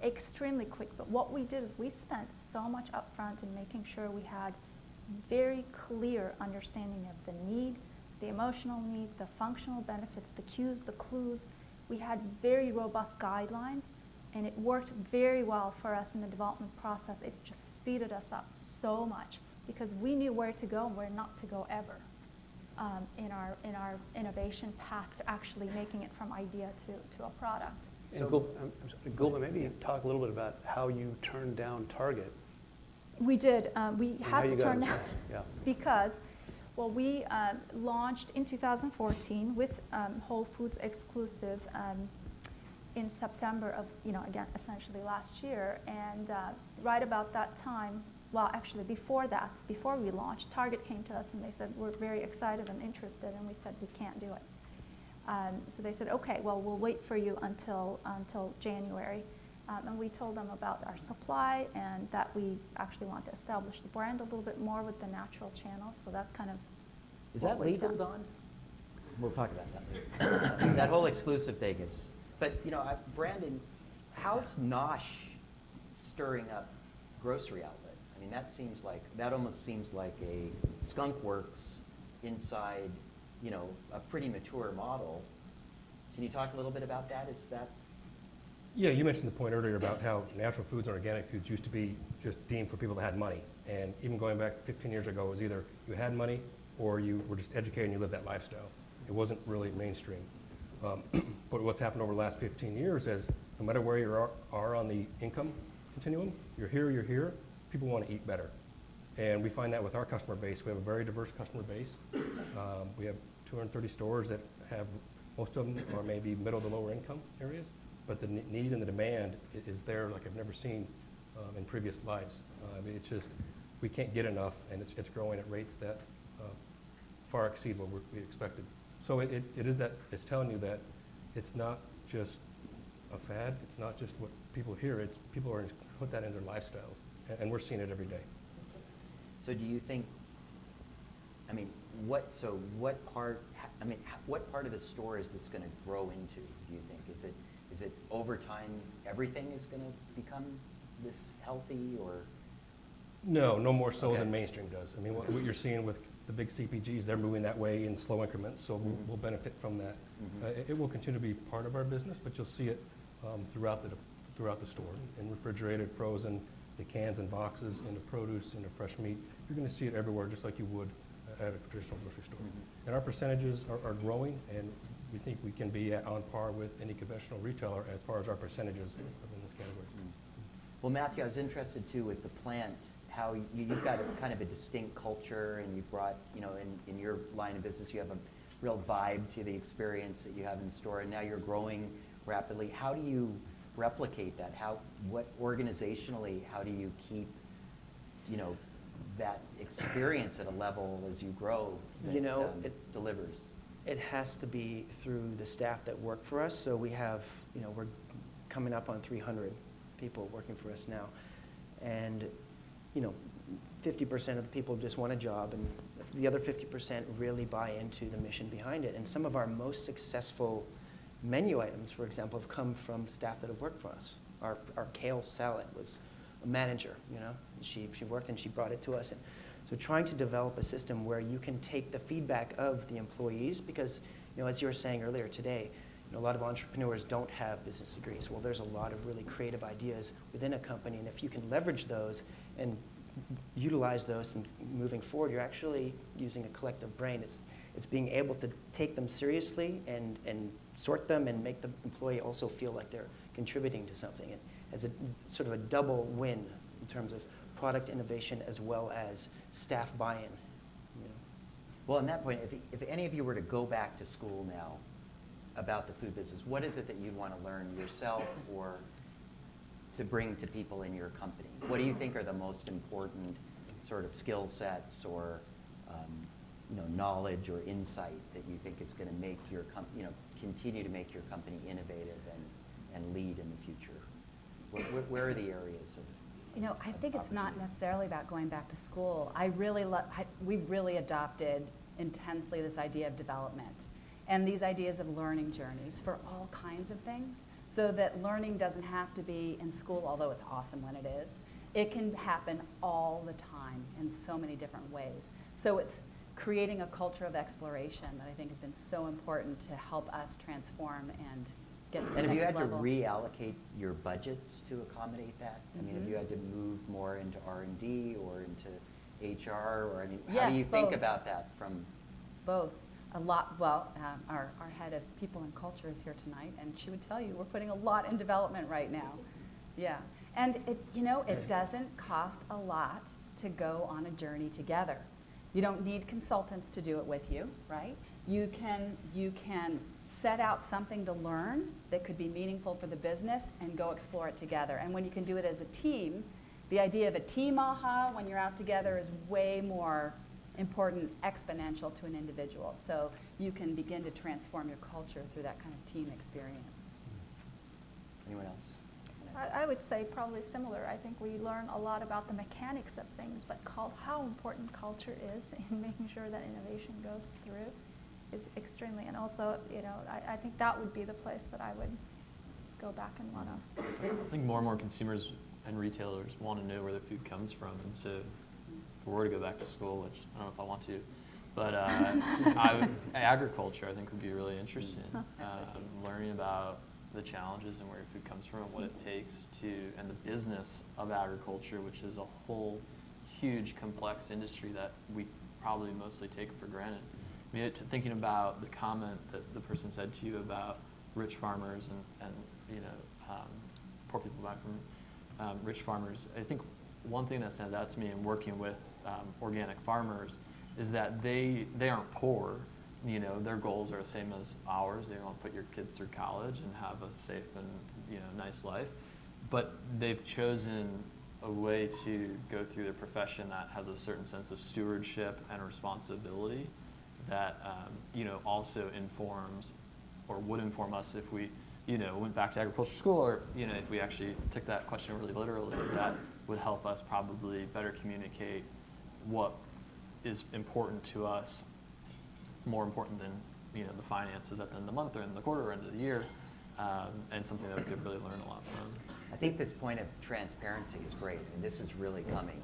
But what we did is we spent so much upfront in making sure we had very clear understanding of the need, the emotional need, the functional benefits, the cues, the clues. We had very robust guidelines, and it worked very well for us in the development process. It just speeded us up so much, because we knew where to go and where not to go ever in our innovation path to actually making it from idea to a product. And Gulbin, maybe talk a little bit about how you turned down Target. We did. We and how had you to got turn it. down Yeah. because, well, we launched in 2014 with Whole Foods exclusive in September of, again, essentially last year. And right about that time, well, actually before that, before we launched, Target came to us and they said, we're very excited and interested. And we said, we can't do it. So they said, okay, well, we'll wait for you until January. And we told them about our supply and that we actually want to establish the brand a little bit more with the natural channel. So that's kind of Is what that we've legal, done. Don? We'll talk about that later. That whole exclusive thing is, but Brandon, how's Nosh stirring up grocery outlet? I mean, that almost seems like a skunk works inside, a pretty mature model. Can you talk a little bit about that? Is that? Yeah, you mentioned the point earlier about how natural foods and organic foods used to be just deemed for people that had money. And even going back 15 years ago, it was either you had money or you were just educated and you lived that lifestyle. It wasn't really mainstream. But what's happened over the last 15 years is no matter where you are on the income continuum, you're here, people want to eat better. And we find that with our customer base. We have a very diverse customer base. We have 230 stores that have, most of them are maybe middle to lower income areas. But the need and the demand is there like I've never seen in previous lives. It's just, we can't get enough, and it's growing at rates that far exceed what we expected. So it is that, it's telling you that it's not just a fad, it's not just what people hear, it's people are put that in their lifestyles, and we're seeing it every day. So do you think, what part of the store is this going to grow into, do you think? Is it over time, everything is going to become this healthy, or? No more so Okay. than mainstream does. I mean, what you're seeing with the big CPGs, they're moving that way in slow increments, so we'll benefit from that. It will continue to be part of our business, but you'll see it throughout the store, in refrigerated, frozen, the cans and boxes, into produce, into fresh meat. You're going to see it everywhere, just like you would at a traditional grocery store. And our percentages are growing, and we think we can be on par with any conventional retailer as far as our percentages in this category. Well, Matthew, I was interested too with the plant, how you've got a kind of a distinct culture, and you've brought, in your line of business, you have a real vibe to the experience that you have in store, and now you're growing rapidly. How do you replicate that? What organizationally, how do you keep, that experience at a level as you grow that it delivers? It has to be through the staff that work for us. So we have, we're coming up on 300 people working for us now. And, 50% of the people just want a job, and the other 50% really buy into the mission behind it. And some of our most successful menu items, for example, have come from staff that have worked for us. Our kale salad was a manager, She worked and she brought it to us. And so trying to develop a system where you can take the feedback of the employees, because, as you were saying earlier today, a lot of entrepreneurs don't have business degrees. Well, there's a lot of really creative ideas within a company, and if you can leverage those and utilize those and moving forward, you're actually using a collective brain. It's being able to take them seriously and sort them and make the employee also feel like they're contributing to something. And as a sort of a double win in terms of product innovation as well as staff buy-in. Well, on that point, if any of you were to go back to school now about the food business, what is it that you'd want to learn yourself or to bring to people in your company? What do you think are the most important sort of skill sets or knowledge or insight that you think is going to make your continue to make your company innovative and lead in the future? Where are the areas of I think it's not necessarily about going back to school. We've really adopted intensely this idea of development and these ideas of learning journeys for all kinds of things, so that learning doesn't have to be in school, although it's awesome when it is. It can happen all the time in so many different ways. So it's creating a culture of exploration that I think has been so important to help us transform and get to the And have next you had level. to reallocate your budgets to accommodate that? I mean, have you had to move more into R&D or into HR? Or how Yes, do you think both. about that from? Both. A lot. Well, our head of people and culture is here tonight, and she would tell you we're putting a lot in development right now. Yeah. And it doesn't cost a lot to go on a journey together. You don't need consultants to do it with you, right? You can set out something to learn that could be meaningful for the business and go explore it together. And when you can do it as a team, the idea of a team aha when you're out together is way more important, exponential to an individual. So you can begin to transform your culture through that kind of team experience. Anyone else? I would say probably similar. I think we learn a lot about the mechanics of things, but how important culture is in making sure that innovation goes through is extremely, and also, I think that would be the place that I would go back and want to. I think more and more consumers and retailers want to know where their food comes from, and so if we were to go back to school, which I don't know if I want to, but agriculture I think would be really interesting. Learning about the challenges and where your food comes from and what it takes and the business of agriculture, which is a whole huge complex industry that we probably mostly take for granted. I mean, thinking about the comment that the person said to you about rich farmers and poor people back from rich farmers, I think one thing that stands out to me in working with organic farmers is that they aren't poor. Their goals are the same as ours. They want to put your kids through college and have a safe and nice life, but they've chosen a way to go through their profession that has a certain sense of stewardship and responsibility that also informs or would inform us if we went back to agriculture school, or if we actually took that question really literally. That would help us probably better communicate what is important to us, more important than the finances at the end of the month or in the quarter or end of the year, and something that we could really learn a lot from. I think this point of transparency is great, and this is really coming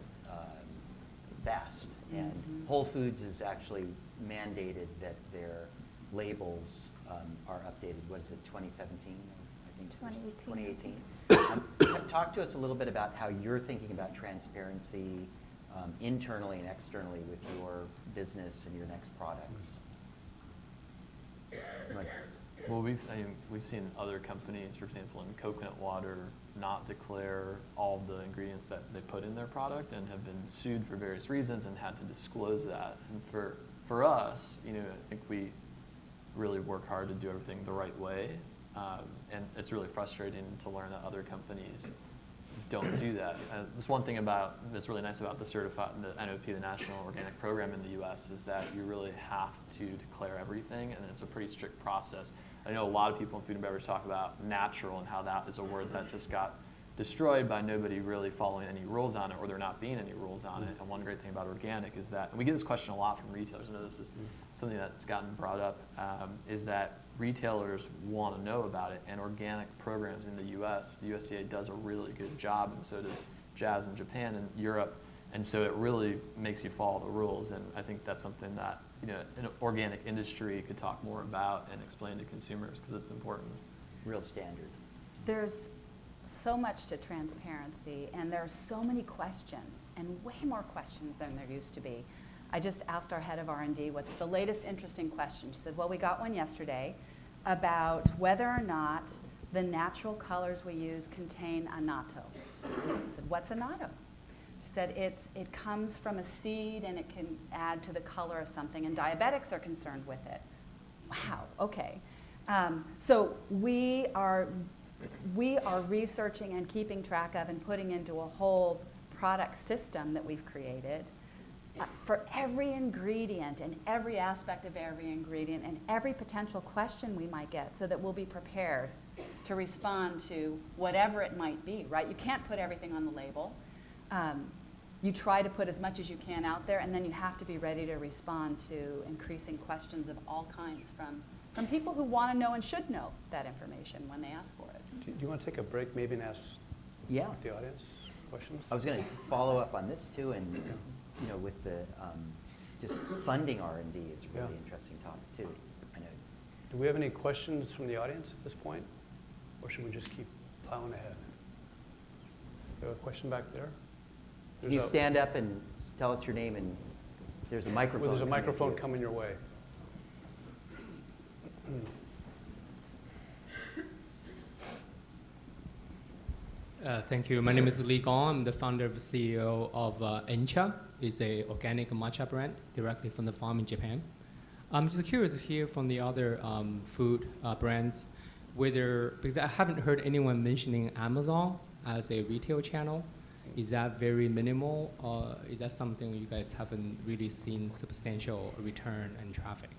fast. And Whole Foods has actually mandated that their labels are updated. What is it, 2017? I think 2018. 2018. talk to us a little bit about how you're thinking about transparency internally and externally with your business and your next products. Like, Well, we've seen other companies, for example, in coconut water, not declare all the ingredients that they put in their product and have been sued for various reasons and had to disclose that. And for us, I think we really work hard to do everything the right way, and it's really frustrating to learn that other companies don't do that. There's one thing that's really nice about the NOP, the National Organic Program in the U.S., is that you really have to declare everything, and it's a pretty strict process. I know a lot of people in food and beverage talk about natural and how that is a word that just got destroyed by nobody really following any rules on it, or there not being any rules on it. And one great thing about organic is that, and we get this question a lot from retailers, I know this is something that's gotten brought up, is that retailers want to know about it, and organic programs in the U.S., the USDA does a really good job, and so does Jazz in Japan and Europe, and so it really makes you follow the rules, and I think that's something that an organic industry could talk more about and explain to consumers, because it's important. real standard. There's so much to transparency, and there are so many questions, and way more questions than there used to be. I just asked our head of R&D, what's the latest interesting question? She said, well, we got one yesterday about whether or not the natural colors we use contain annatto. I said, what's annatto? She said, it comes from a seed and it can add to the color of something, and diabetics are concerned with it. Wow, okay. So we are researching and keeping track of and putting into a whole product system that we've created for every ingredient and every aspect of every ingredient and every potential question we might get, so that we'll be prepared to respond to whatever it might be, right? You can't put everything on the label. You try to put as much as you can out there, and then you have to be ready to respond to increasing questions of all kinds from people who want to know and should know that information when they ask for it. Do you want to take a break maybe and ask the audience questions? I was going to follow up on this too, and with the just funding R&D is a really interesting topic too. I know. Do we have any questions from the audience at this point, or should we just keep plowing ahead? Do you have a question back there? Can you stand up and tell us your name, and there's a microphone. Well, there's a microphone coming your way. Thank you. My name is Li Gong. I'm the founder and CEO of Encha. It's an organic matcha brand directly from the farm in Japan. I'm just curious to hear from the other food brands because I haven't heard anyone mentioning Amazon as a retail channel. Is that very minimal, or is that something you guys haven't really seen substantial return and traffic?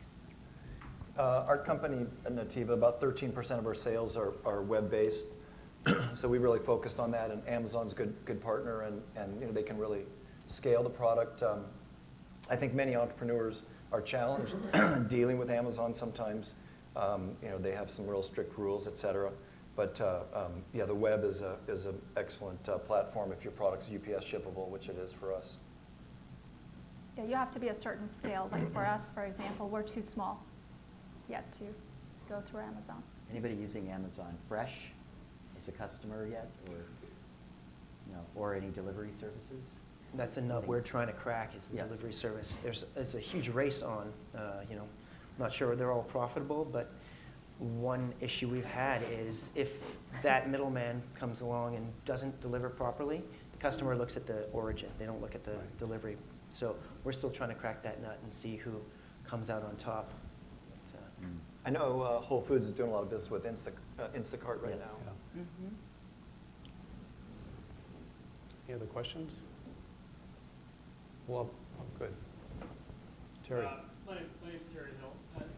Our company, Nutiva, about 13% of our sales are web-based. So we really focused on that, and Amazon's a good partner, and they can really scale the product. I think many entrepreneurs are challenged dealing with Amazon sometimes. They have some real strict rules, et cetera. But the web is an excellent platform if your product's UPS shippable, which it is for us. Yeah, you have to be a certain scale. Like for us, for example, we're too small yet to go through Amazon. Anybody using Amazon Fresh as a customer yet, or any delivery services? That's a nut we're trying to crack, is the delivery service. There's a huge race on, I'm not sure they're all profitable, but one issue we've had is if that middleman comes along and doesn't deliver properly, the customer looks at the origin. They don't look at the delivery. So we're still trying to crack that nut and see who comes out on top. But, I know Whole Foods is doing a lot of business with Instacart right now. Yeah. Mm-hmm. Any other questions? Well, good. Terry. My name's Terry Hill. Has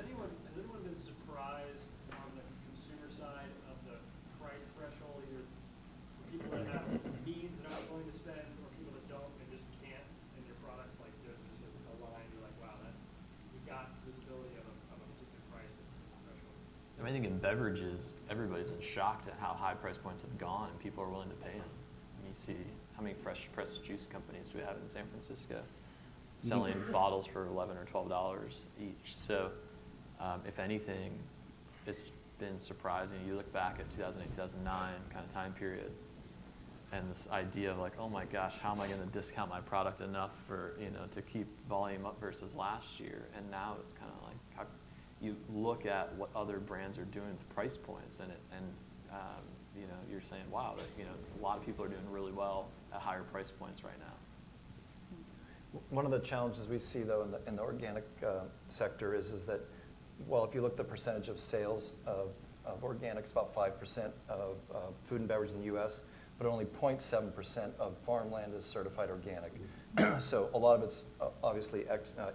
anyone been surprised on the consumer side of the price threshold, either for people that have means and aren't willing to spend, or people that don't and just can't, and your products, like there's just a line, you're like, wow, we got visibility of a particular price threshold? I think in beverages, everybody's been shocked at how high price points have gone, and people are willing to pay them. You see, how many fresh pressed juice companies do we have in San Francisco selling bottles for $11 or $12 each? So, if anything, it's been surprising. You look back at 2008, 2009 kind of time period, and this idea of like, oh my gosh, how am I going to discount my product enough for, to keep volume up versus last year? And now it's kind of like how you look at what other brands are doing with price points, and you're saying, wow, that, a lot of people are doing really well at higher price points right now. One of the challenges we see, though, in the organic sector is that, well, if you look at the percentage of sales of organics, about 5% of food and beverage in the U.S., but only 0.7% of farmland is certified organic. So a lot of it's obviously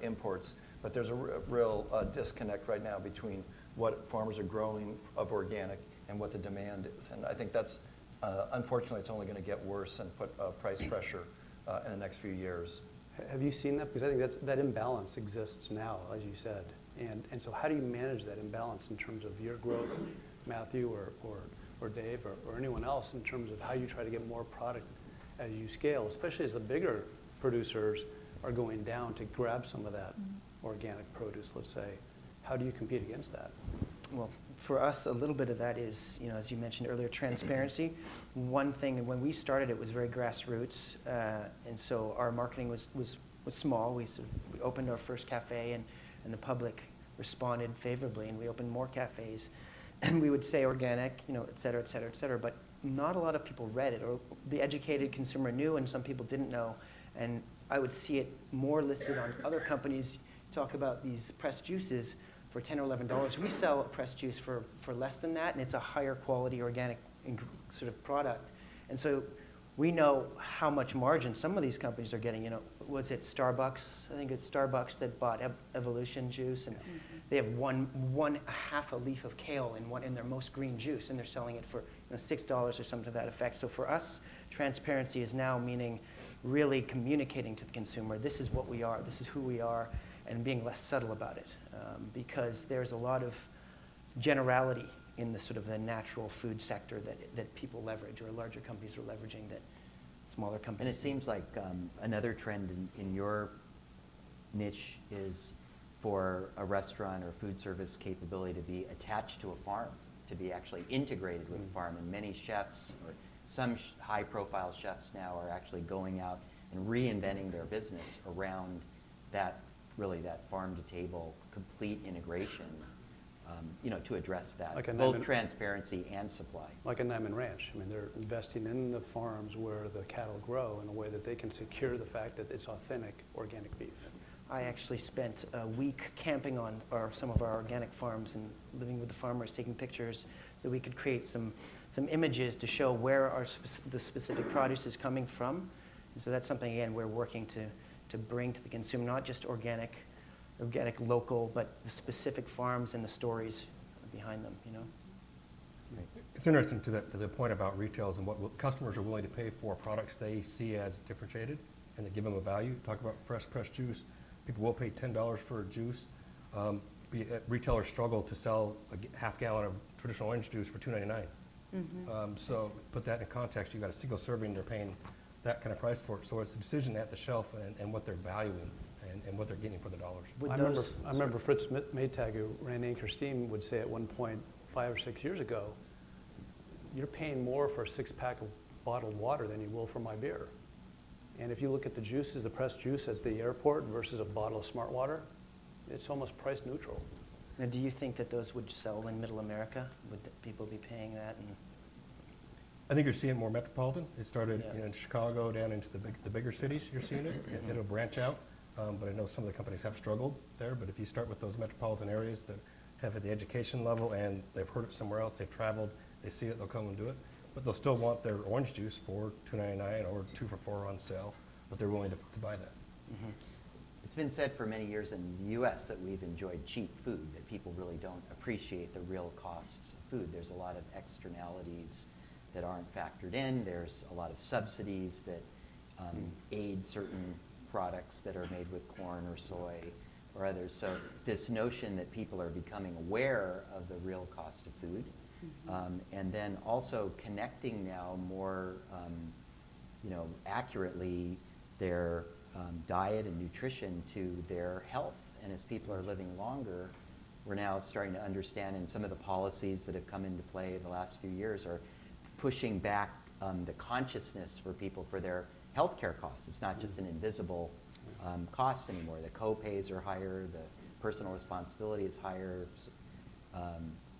imports, but there's a real disconnect right now between what farmers are growing of organic and what the demand is. And I think that's, unfortunately, it's only going to get worse and put price pressure in the next few years. Have you seen that? Because I think that imbalance exists now, as you said. And so how do you manage that imbalance in terms of your growth, Matthew or Dave or anyone else, in terms of how you try to get more product as you scale, especially as the bigger producers are going down to grab some of that organic produce, let's say. How do you compete against that? Well, for us, a little bit of that is, as you mentioned earlier, transparency. One thing, when we started, it was very grassroots, and so our marketing was small. We opened our first cafe, and the public responded favorably, and we opened more cafes. And we would say organic, et cetera, et cetera, et cetera, but not a lot of people read it, or the educated consumer knew, and some people didn't know. And I would see it more listed on other companies. Talk about these pressed juices for $10 or $11. We sell a pressed juice for less than that, and it's a higher quality organic sort of product. And so we know how much margin some of these companies are getting. Was it Starbucks? I think it's Starbucks that bought Evolution juice, and they have one half a leaf of kale in their most green juice, and they're selling it for $6 or something to that effect. So for us, transparency is now meaning really communicating to the consumer, this is what we are, this is who we are, and being less subtle about it, because there's a lot of generality in the sort of the natural food sector that people leverage, or larger companies are leveraging that smaller companies. And it seems like another trend in your niche is for a restaurant or food service capability to be attached to a farm, to be actually integrated with a farm. And many chefs, or some high-profile chefs now, are actually going out and reinventing their business around that, really that farm-to-table complete integration, to address that, like both transparency and supply. Like a Nyman Ranch. I mean, they're investing in the farms where the cattle grow in a way that they can secure the fact that it's authentic organic beef. I actually spent a week camping on some of our organic farms and living with the farmers, taking pictures, so we could create some images to show where the specific produce is coming from. And so that's something, again, we're working to bring to the consumer, not just organic local, but the specific farms and the stories behind them, Right. It's interesting to the point about retails and what customers are willing to pay for products they see as differentiated, and they give them a value. Talk about fresh pressed juice. People will pay $10 for a juice. Retailers struggle to sell a half gallon of traditional orange juice for $2.99. So put that in context. You've got a single serving, they're paying that kind of price for it. So it's a decision at the shelf and what they're valuing and what they're getting for the dollars. I remember Fritz Maytag, who ran Anchor Steam, would say at one point 5 or 6 years ago, you're paying more for a 6-pack of bottled water than you will for my beer. And if you look at the juices, the pressed juice at the airport versus a bottle of Smart Water, it's almost price neutral. Now, do you think that those would sell in Middle America? Would people be paying that? I think you're seeing more metropolitan. It started in Chicago down into the bigger cities. You're seeing it. It'll branch out. But I know some of the companies have struggled there. But if you start with those metropolitan areas that have at the education level and they've heard it somewhere else, they've traveled, they see it, they'll come and do it. But they'll still want their orange juice for $2.99 or 2 for $4 on sale, but they're willing to buy that. It's been said for many years in the U.S. that we've enjoyed cheap food, that people really don't appreciate the real costs of food. There's a lot of externalities that aren't factored in. There's a lot of subsidies that aid certain products that are made with corn or soy or others. So this notion that people are becoming aware of the real cost of food, and then also connecting now more accurately their diet and nutrition to their health. And as people are living longer, we're now starting to understand, and some of the policies that have come into play the last few years are pushing back the consciousness for people for their healthcare costs. It's not just an invisible cost anymore. The co-pays are higher, the personal responsibility is higher.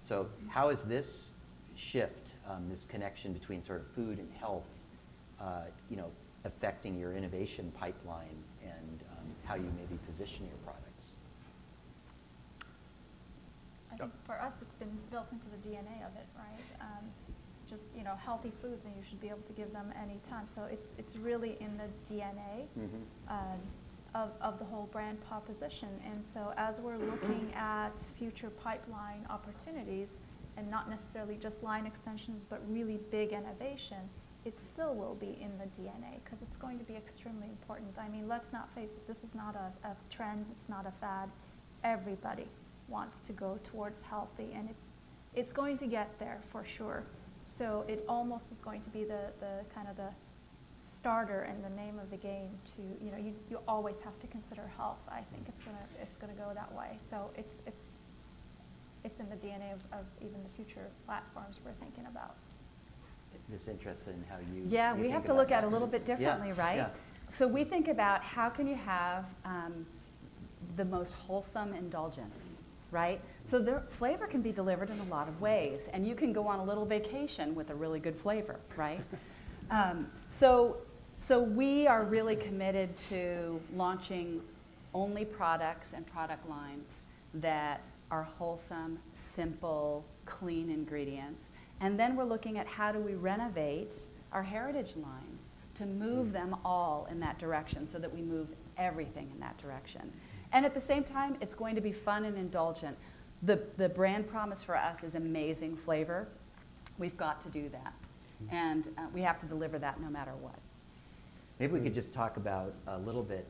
So how is this shift, this connection between sort of food and health, affecting your innovation pipeline and how you maybe position your products? I think for us, it's been built into the DNA of it, right? Just healthy foods, and you should be able to give them any time. So it's really in the DNA of the whole brand proposition. And so as we're looking at future pipeline opportunities, and not necessarily just line extensions, but really big innovation, it still will be in the DNA because it's going to be extremely important. I mean, let's not face it, this is not a trend, it's not a fad. Everybody wants to go towards healthy, and it's going to get there for sure. So it almost is going to be the kind of the starter and the name of the game to, you always have to consider health. I think it's gonna go that way. So it's in the DNA of even the future platforms we're thinking about. Just interested in how you Yeah, you we think have to about look at that. it a little bit differently, Yeah, right? yeah. So we think about how can you have the most wholesome indulgence, right? So the flavor can be delivered in a lot of ways, and you can go on a little vacation with a really good flavor, right? So we are really committed to launching only products and product lines that are wholesome, simple, clean ingredients. And then we're looking at how do we renovate our heritage lines to move them all in that direction so that we move everything in that direction. And at the same time, it's going to be fun and indulgent. The brand promise for us is amazing flavor. We've got to do that. And we have to deliver that no matter what. Maybe we could just talk about a little bit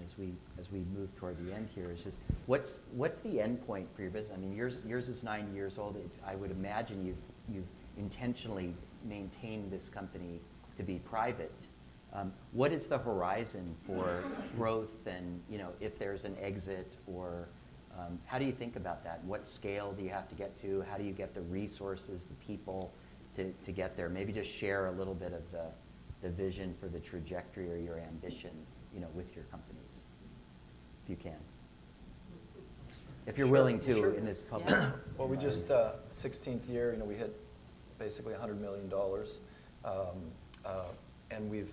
as we move toward the end here. Is just what's the end point for your business? I mean, yours is 9 years old. I would imagine you've intentionally maintained this company to be private. What is the horizon for growth, and if there's an exit, or how do you think about that? What scale do you have to get to? How do you get the resources, the people to get there? Maybe just share a little bit of the vision for the trajectory or your ambition, with your companies, if you can. If you're willing to, Sure. in this public. Yeah. Well, we just 16th year, we hit basically $100 million, and we've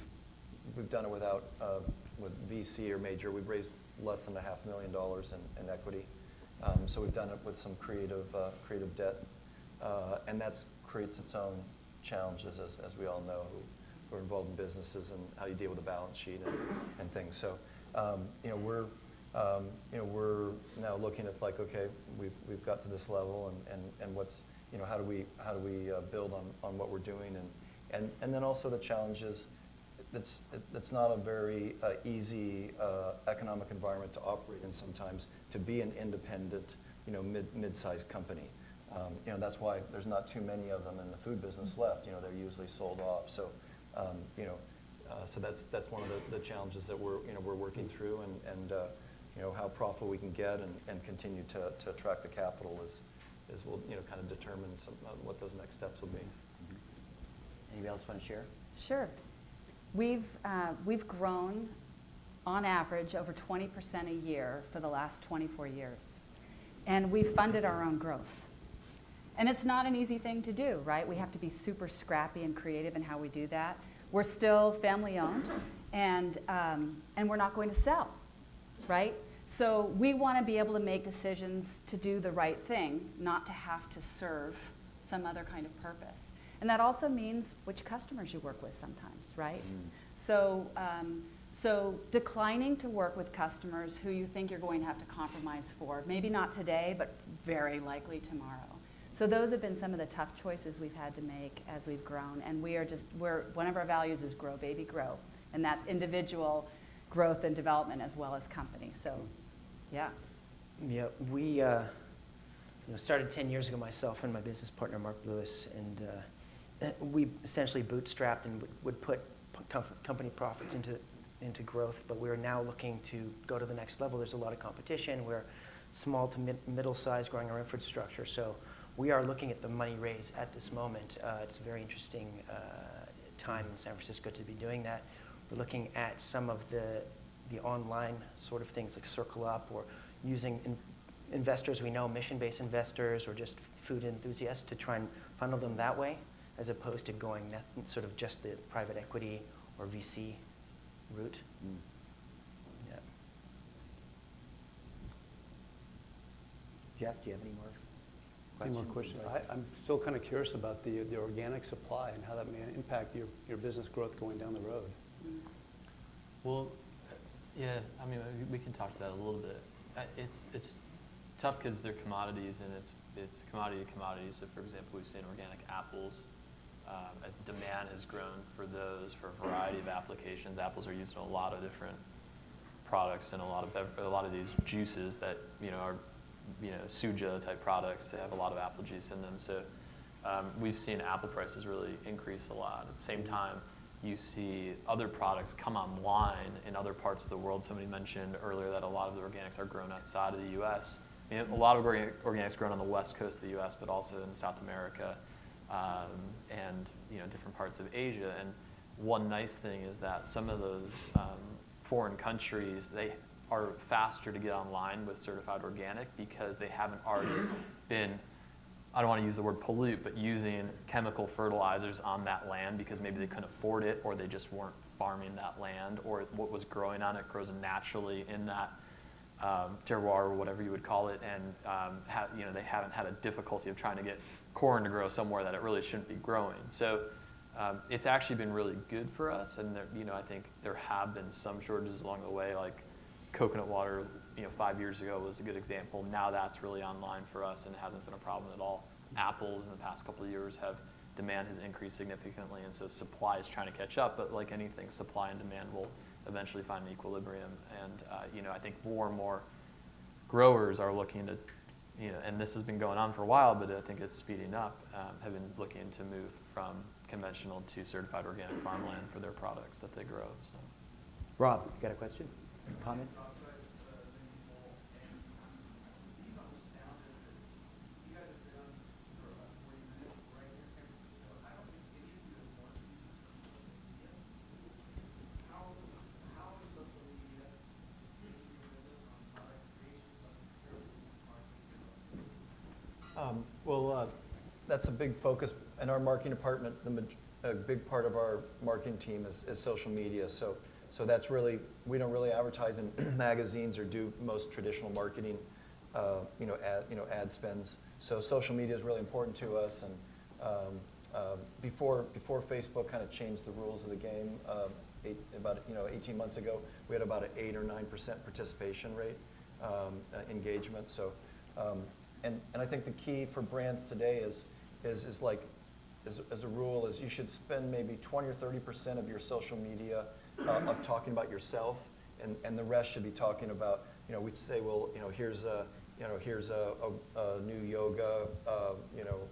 done it without with VC or major. We've raised less than $500,000 in equity. So we've done it with some creative debt, and that creates its own challenges, as we all know, who are involved in businesses, and how you deal with a balance sheet and things. So we're now looking at okay, we've got to this level, and what's how do we build on what we're doing, and then also the challenge is it's not a very easy economic environment to operate in sometimes, to be an independent mid-sized company. That's why there's not too many of them in the food business left. They're usually sold off. So so that's one of the challenges that we're working through, and how profitable we can get and continue to attract the capital is will kind of determine what those next steps will be. Anybody else want to share? Sure. We've grown, on average, over 20% a year for the last 24 years. And we've funded our own growth. And it's not an easy thing to do, right? We have to be super scrappy and creative in how we do that. We're still family-owned, and we're not going to sell, right? So we want to be able to make decisions to do the right thing, not to have to serve some other kind of purpose. And that also means which customers you work with sometimes, right? So declining to work with customers who you think you're going to have to compromise for, maybe not today, but very likely tomorrow. So those have been some of the tough choices we've had to make as we've grown. And one of our values is grow, baby, grow. And that's individual growth and development as well as company. So, yeah. Yeah, we started 10 years ago, myself and my business partner, Mark Lewis, and we essentially bootstrapped and would put company profits into growth, but we're now looking to go to the next level. There's a lot of competition. We're small to middle size, growing our infrastructure. So we are looking at the money raise at this moment. It's very interesting time in San Francisco to be doing that. We're looking at some of the online sort of things like Circle Up, or using investors we know, mission-based investors, or just food enthusiasts, to try and funnel them that way, as opposed to going sort of just the private equity or VC route. Mm. Yeah. Jeff, do you have any more Any questions? more questions? I'm still kind of curious about the organic supply and how that may impact your business growth going down the road. Well, yeah, I mean, we can talk to that a little bit. It's tough because they're commodities, and it's commodity to commodity. So, for example, we've seen organic apples. As demand has grown for those, for a variety of applications, apples are used in a lot of different products and a lot of these juices that are suja type products. They have a lot of apple juice in them. So we've seen apple prices really increase a lot. At the same time, you see other products come online in other parts of the world. Somebody mentioned earlier that a lot of the organics are grown outside of the U.S. I mean, a lot of organics grown on the west coast of the U.S., but also in South America and different parts of Asia. And one nice thing is that some of those foreign countries, they are faster to get online with certified organic because they haven't already been, I don't want to use the word pollute, but using chemical fertilizers on that land because maybe they couldn't afford it, or they just weren't farming that land, or what was growing on it grows naturally in that terroir, or whatever you would call it, and they haven't had a difficulty of trying to get corn to grow somewhere that it really shouldn't be growing. So it's actually been really good for us, and I think there have been some shortages along the way, like coconut water 5 years ago was a good example. Now that's really online for us, and it hasn't been a problem at all. Apples in the past couple of years demand has increased significantly, and so supply is trying to catch up, but like anything, supply and demand will eventually find an equilibrium. And I think more and more growers are looking to, and this has been going on for a while, but I think it's speeding up, have been looking to move from conventional to certified organic farmland for their products that they grow. So. Rob, you got a question? Comment? That's a big focus in our marketing department. A big part of our marketing team is social media. So that's really, we don't really advertise in magazines or do most traditional marketing, ad spends. So social media is really important to us. And before Facebook kind of changed the rules of the game, about 18 months ago, we had about an 8 or 9% participation rate, engagement. So, and I think the key for brands today is like, as a rule, is you should spend maybe 20 or 30% of your social media of talking about yourself, and the rest should be talking about, we'd say, well, here's a new yoga,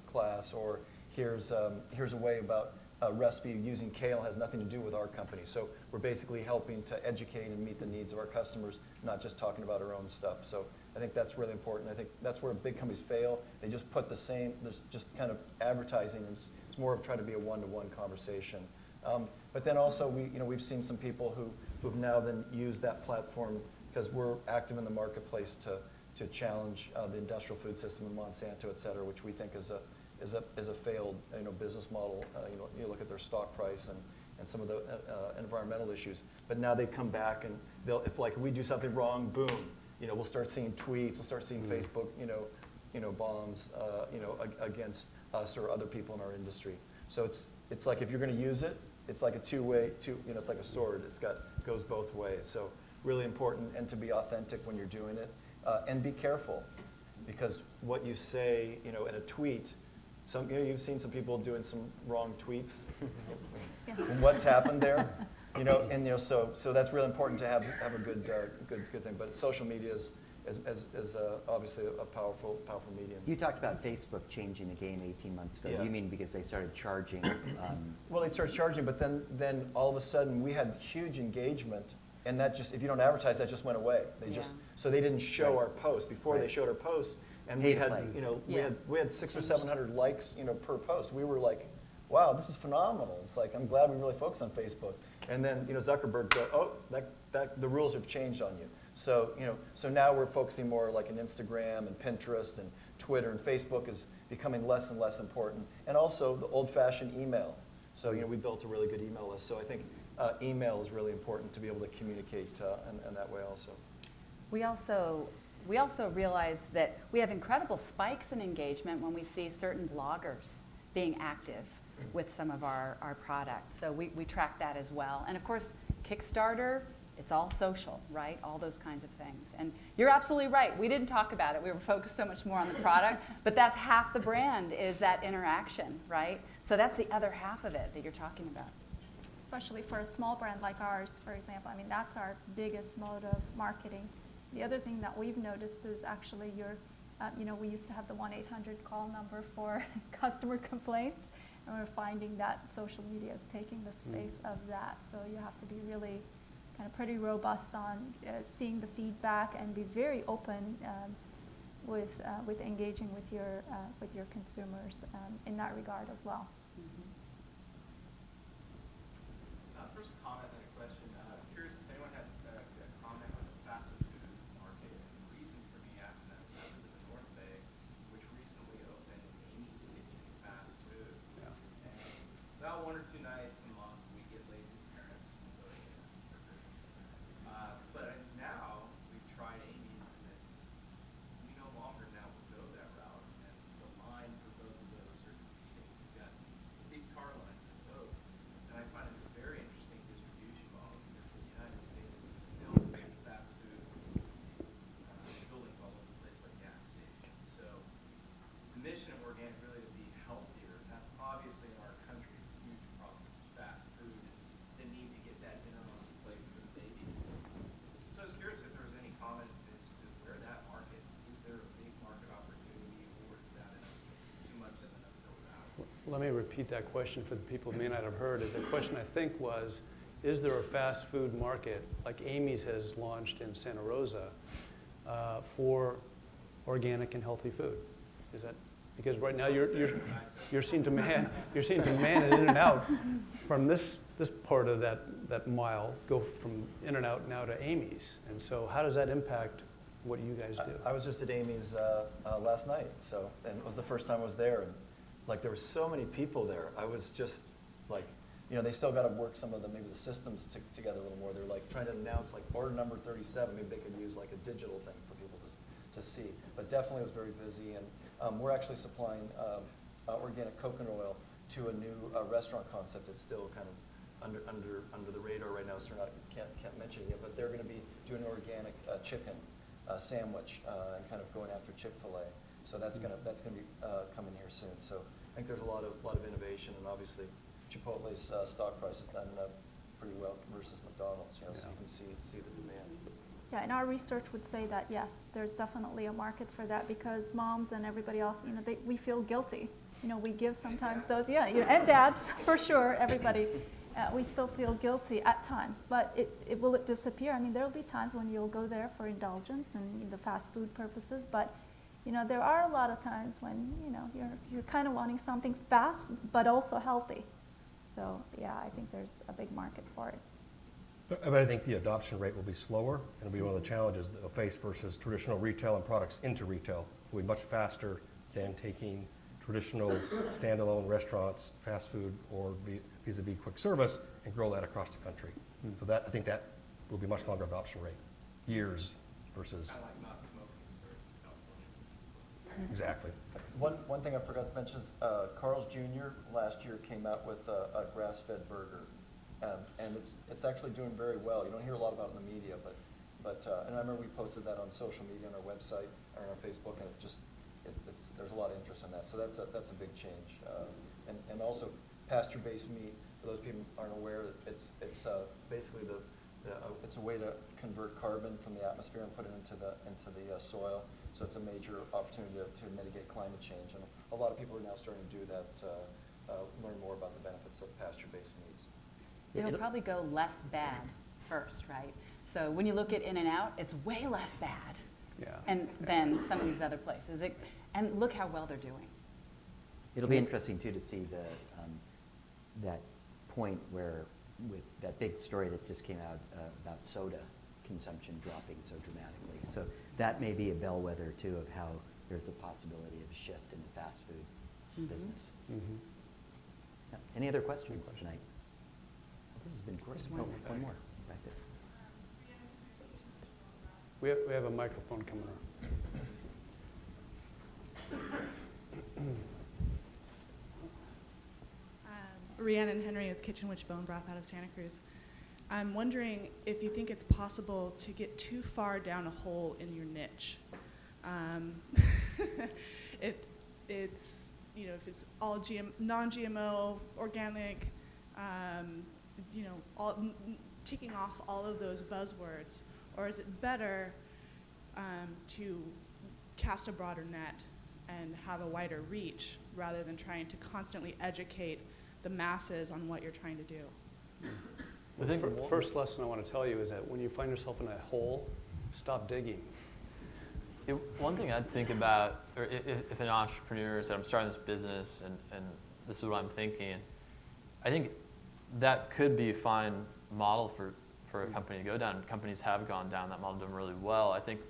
class, or here's a way about a recipe using kale has nothing to do with our company. So we're basically helping to educate and meet the needs of our customers, not just talking about our own stuff. So I think that's really important. I think that's where big companies fail. They just put there's just kind of advertising. It's more of trying to be a one-to-one conversation. But then also we've seen some people who've now then used that platform because we're active in the marketplace to challenge the industrial food system in Monsanto, et cetera, which we think is a failed business model. You look at their stock price and some of the environmental issues. But now they come back and if we do something wrong, boom, we'll start seeing tweets, we'll start seeing Facebook, bombs, against us or other people in our industry. So it's like if you're going to use it, it's like a two-way, it's like a sword. Goes both ways. So really important, and to be authentic when you're doing it, and be careful, because what you say, in a tweet. You've seen some people doing some wrong tweets. Yes. What's happened there, so that's really important to have a good thing. But social media is obviously a powerful medium. You talked about Facebook changing the game 18 months ago. Yeah. You mean because they started charging? Well, they started charging, but then all of a sudden we had huge engagement, and that just, if you don't advertise, that just went away. So they didn't show our posts. Before they showed our posts, and we had 600 or 700 likes, per post. We were like, wow, this is phenomenal. It's like, I'm glad we really focus on Facebook. And then, Zuckerberg goes, oh, the rules have changed on you. So, so now we're focusing more like on Instagram and Pinterest and Twitter, and Facebook is becoming less and less important. And also the old-fashioned email. So, we built a really good email list. So I think email is really important to be able to communicate in that way also. We also realize that we have incredible spikes in engagement when we see certain bloggers being active with some of our products. So we track that as well. And of course, Kickstarter, it's all social, right? All those kinds of things. And you're absolutely right. We didn't talk about it. We were focused so much more on the product, but that's half the brand is that interaction, right? So that's the other half of it that you're talking about. Especially for a small brand like ours, for example. I mean, that's our biggest mode of marketing. The other thing that we've noticed is actually we used to have the 1-800 call number for customer complaints, and we're finding that social media is taking the space of that. So you have to be really kind of pretty robust on seeing the feedback and be very open with engaging with your consumers in that regard as well. First comment and a question. I was curious if anyone had a comment on the fast food market. The reason for me asking that is I live in the North Bay, which recently opened Amy's Kitchen Fast Food. Yeah. And about 1 or 2 nights a month, we get lazy as parents from going in. But now we've tried Amy's, and we no longer now will go that route. And the line for both of those are competing. We've got a big car line for both. And I find it a very interesting distribution model because the United States is known for fast food buildings all over the place like gas stations. So the mission of organic really to be healthier. And that's obviously in our country a huge problem. It's fast food and the need to get that dinner on the plate for the baby. So I was curious if there was any comment as to where that market, is there a big market opportunity or is that too much of an uphill battle? Let me repeat that question for the people who may not have heard. The question, I think, was, is there a fast food market like Amy's has launched in Santa Rosa for organic and healthy food? Is that because right now you're seen to man it in and out from this part of that mile, go from in and out now to Amy's, and so how does that impact what you guys do? I was just at Amy's last night, and it was the first time I was there, and like there were so many people there. I was just like, they still got to work some of maybe the systems together a little more. They're like trying to announce like order number 37. Maybe they could use like a digital thing for people to see. But definitely it was very busy, and we're actually supplying organic coconut oil to a new restaurant concept that's still kind of under the radar right now, so can't mention it yet. But they're going to be doing an organic chicken sandwich and kind of going after Chick-fil-A. So that's gonna be coming here soon. So I think there's a lot of innovation, and obviously Chipotle's stock price has done pretty well versus McDonald's. So you can see the demand. Yeah, and our research would say that yes, there's definitely a market for that because moms and everybody else, we feel guilty. We give sometimes those, and dads for sure. Everybody, we still feel guilty at times, but will it disappear? I mean, there will be times when you'll go there for indulgence and the fast food purposes, but there are a lot of times when you're kind of wanting something fast but also healthy. So yeah, I think there's a big market for it. But I think the adoption rate will be slower, and it'll be one of the challenges that we'll face versus traditional retail and products into retail. Will be much faster than taking traditional standalone restaurants, fast food, or vis-a-vis quick service, and grow that across the country. So I think that will be much longer adoption rate, years versus. Kind of like not smoking starts in California. Exactly. One thing I forgot to mention is Carl's Jr. last year came out with a grass-fed burger, and it's actually doing very well. You don't hear a lot about it in the media, but and I remember we posted that on social media on our website or on Facebook, and there's a lot of interest in that. So that's a big change, and also pasture-based meat. For those people who aren't aware, it's basically it's a way to convert carbon from the atmosphere and put it into the soil. So it's a major opportunity to mitigate climate change, and a lot of people are now starting to do that, learn more about the benefits of pasture-based meats. It'll probably go less bad first, right? So when you look at In-N-Out, it's way less bad than some of these other places. And look how well they're doing. It'll be interesting too to see that point where, with that big story that just came out about soda consumption dropping so dramatically. So that may be a bellwether too of how there's a possibility of a shift in the fast food business. Yeah. Any other questions tonight? This has been great. Just one. One more, right there. We have a microphone coming around. Rhiannon Henry with Kitchen Witch Bone Broth out of Santa Cruz. I'm wondering if you think it's possible to get too far down a hole in your niche. It's, you know, if it's all non-GMO, organic, you know, ticking off all of those buzzwords, or is it better to cast a broader net and have a wider reach rather than trying to constantly educate the masses on what you're trying to do? I think the first lesson I want to tell you is that when you find yourself in a hole, stop digging. One thing I'd think about, or if an entrepreneur said, I'm starting this business and this is what I'm thinking, I think that could be a fine model for a company to go down. Companies have gone down that model, done really well. I think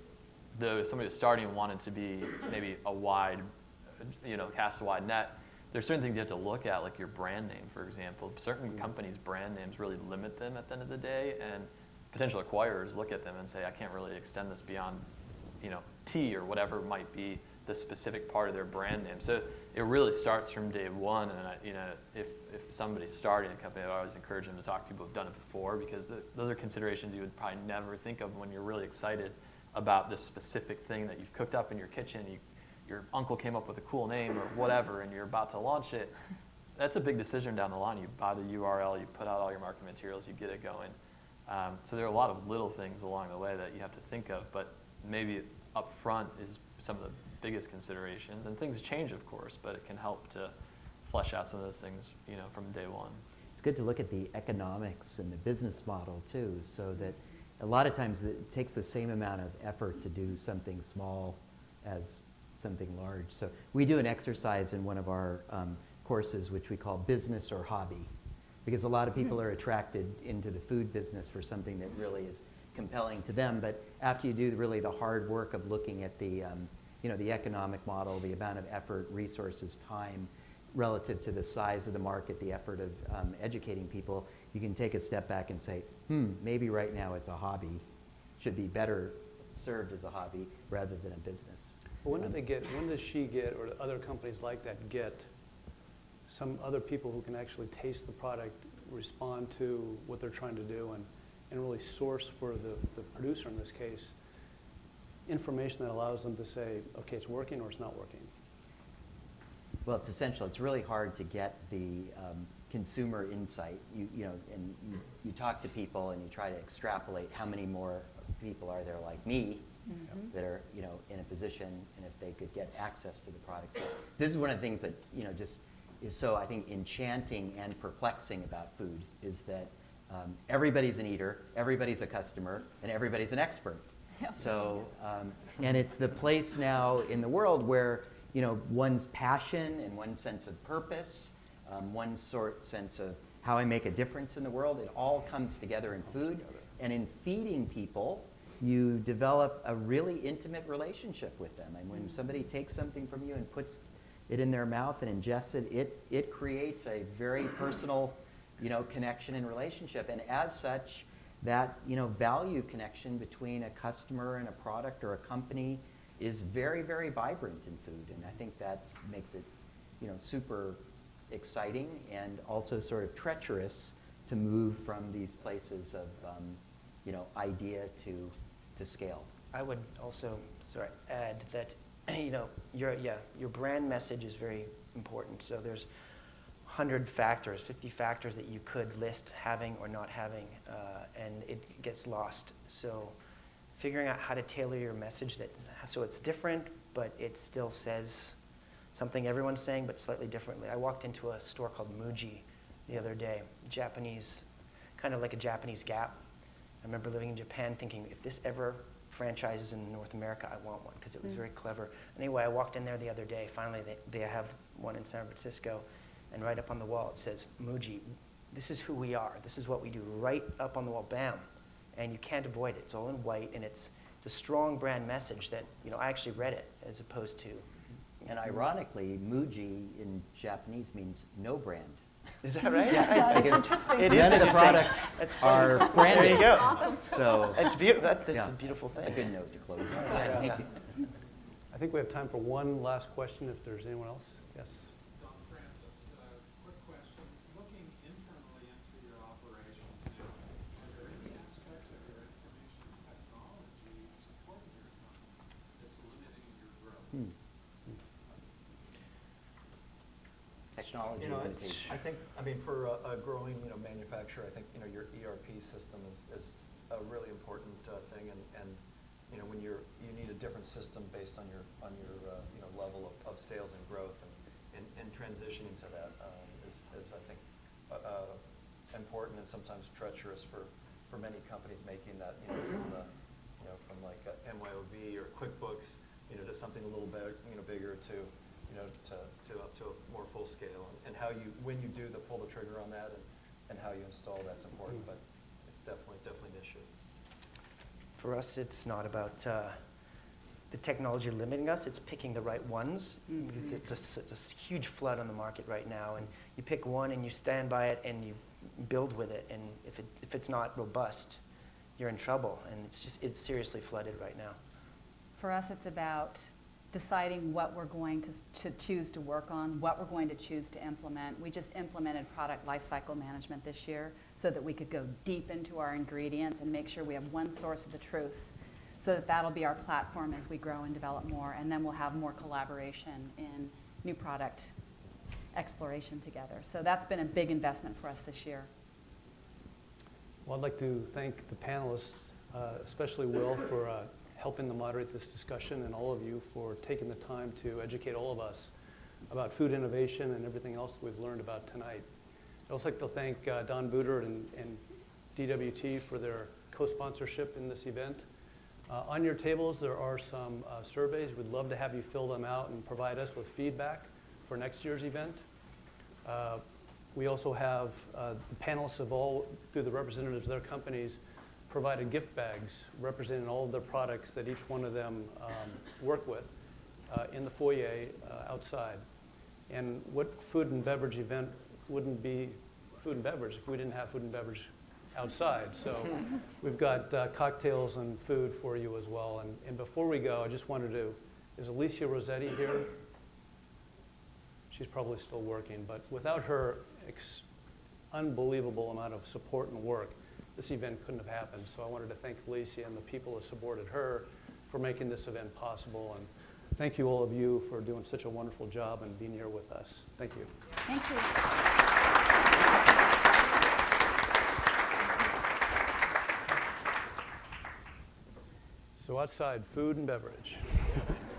though if somebody was starting and wanted to be maybe a wide, you know, cast a wide net, there's certain things you have to look at, like your brand name, for example. Certain companies' brand names really limit them at the end of the day, and potential acquirers look at them and say, I can't really extend this beyond, you know, T or whatever might be the specific part of their brand name. So it really starts from day one, and you know, if somebody's starting a company, I always encourage them to talk to people who've done it before, because those are considerations you would probably never think of when you're really excited about this specific thing that you've cooked up in your kitchen. Your uncle came up with a cool name or whatever, and you're about to launch it. That's a big decision down the line. You buy the URL, you put out all your marketing materials, you get it going. So there are a lot of little things along the way that you have to think of, but maybe up front is some of the biggest considerations. And things change, of course, but it can help to flesh out some of those things, you know, from day one. It's good to look at the economics and the business model too, so that a lot of times it takes the same amount of effort to do something small as something large. So we do an exercise in one of our courses which we call business or hobby, because a lot of people are attracted into the food business for something that really is compelling to them. But after you do really the hard work of looking at the, you know, the economic model, the amount of effort, resources, time relative to the size of the market, the effort of educating people, you can take a step back and say, maybe right now it's a hobby, should be better served as a hobby rather than a business. When does she get, or other companies like that get, some other people who can actually taste the product, respond to what they're trying to do, and really source for the producer in this case, information that allows them to say, okay, it's working or it's not working? Well, it's essential. It's really hard to get the consumer insight. You know, and you talk to people and you try to extrapolate how many more people are there like me that are, you know, in a position, and if they could get access to the product. So this is one of the things that, you know, just is so, I think, enchanting and perplexing about food, is that everybody's an eater, everybody's a customer, and everybody's an expert. So, and it's the place now in the world where, you know, one's passion and one's sense of purpose, one's sense of how I make a difference in the world, it all comes together in food. And in feeding people, you develop a really intimate relationship with them. And when somebody takes something from you and puts it in their mouth and ingests it, it creates a very personal, you know, connection and relationship. And as such, that, you know, value connection between a customer and a product or a company is very, very vibrant in food. And I think that makes it, you know, super exciting and also sort of treacherous to move from these places of, you know, idea to scale. I would also add that, you know, your brand message is very important. So there's 100 factors, 50 factors that you could list having or not having, and it gets lost. So figuring out how to tailor your message so it's different, but it still says something everyone's saying, but slightly differently. I walked into a store called Muji the other day, Japanese, kind of like a Japanese Gap. I remember living in Japan thinking, if this ever franchises in North America, I want one, because it was very clever. Anyway, I walked in there the other day. Finally, they have one in San Francisco. and right up on the wall it says, Muji, this is who we are. This is what we do, right up on the wall, bam. And you can't avoid it. It's all in white, and it's a strong brand message that, I actually read it as opposed to. And ironically, Muji in Japanese means no brand. Is that right? Yeah, That's because interesting. It none is of the interesting. products That's funny. are branded. There you go. Awesome. So It's beautiful. That's yeah, a beautiful thing. it's a good note to close on. Yeah. Thank you. I think we have time for one last question if there's anyone else. Yes. Don Francis, quick question. Looking internally into your operations now, are there any aspects of your information technology supporting your company that's limiting your growth? Technology limitation. I think, for a growing, manufacturer, I think, your ERP system is a really important thing, and when you need a different system based on your level of sales and growth, and transitioning to that is I think important and sometimes treacherous for many companies making that from like MYOB or QuickBooks to something a little bigger to up to a more full scale, and how when you do pull the trigger on that and how you install, that's important, but it's definitely an issue. For us, it's not about the technology limiting us. It's picking the right ones, because it's a huge flood on the market right now. And you pick one and you stand by it and you build with it. And if it's not robust, you're in trouble. And it's seriously flooded right now. For us, it's about deciding what we're going to choose to work on, what we're going to choose to implement. We just implemented product lifecycle management this year so that we could go deep into our ingredients and make sure we have one source of the truth, so that that'll be our platform as we grow and develop more, and then we'll have more collaboration in new product exploration together. So that's been a big investment for us this year. Well, I'd like to thank the panelists, especially Will, for helping to moderate this discussion, and all of you for taking the time to educate all of us about food innovation and everything else that we've learned about tonight. I'd also like to thank Don Buder and DWT for their co-sponsorship in this event. On your tables, there are some surveys. We'd love to have you fill them out and provide us with feedback for next year's event. We also have the panelists of all, through the representatives of their companies, provided gift bags representing all of the products that each one of them work with in the foyer outside. And what food and beverage event wouldn't be food and beverage if we didn't have food and beverage outside? So we've got cocktails and food for you as well. And before we go, I just wanted to, is Alicia Rossetti here? She's probably still working, but without her unbelievable amount of support and work, this event couldn't have happened. So I wanted to thank Alicia and the people that supported her for making this event possible. And thank you, all of you, for doing such a wonderful job and being here with us. Thank you. Thank you. So outside, food and beverage.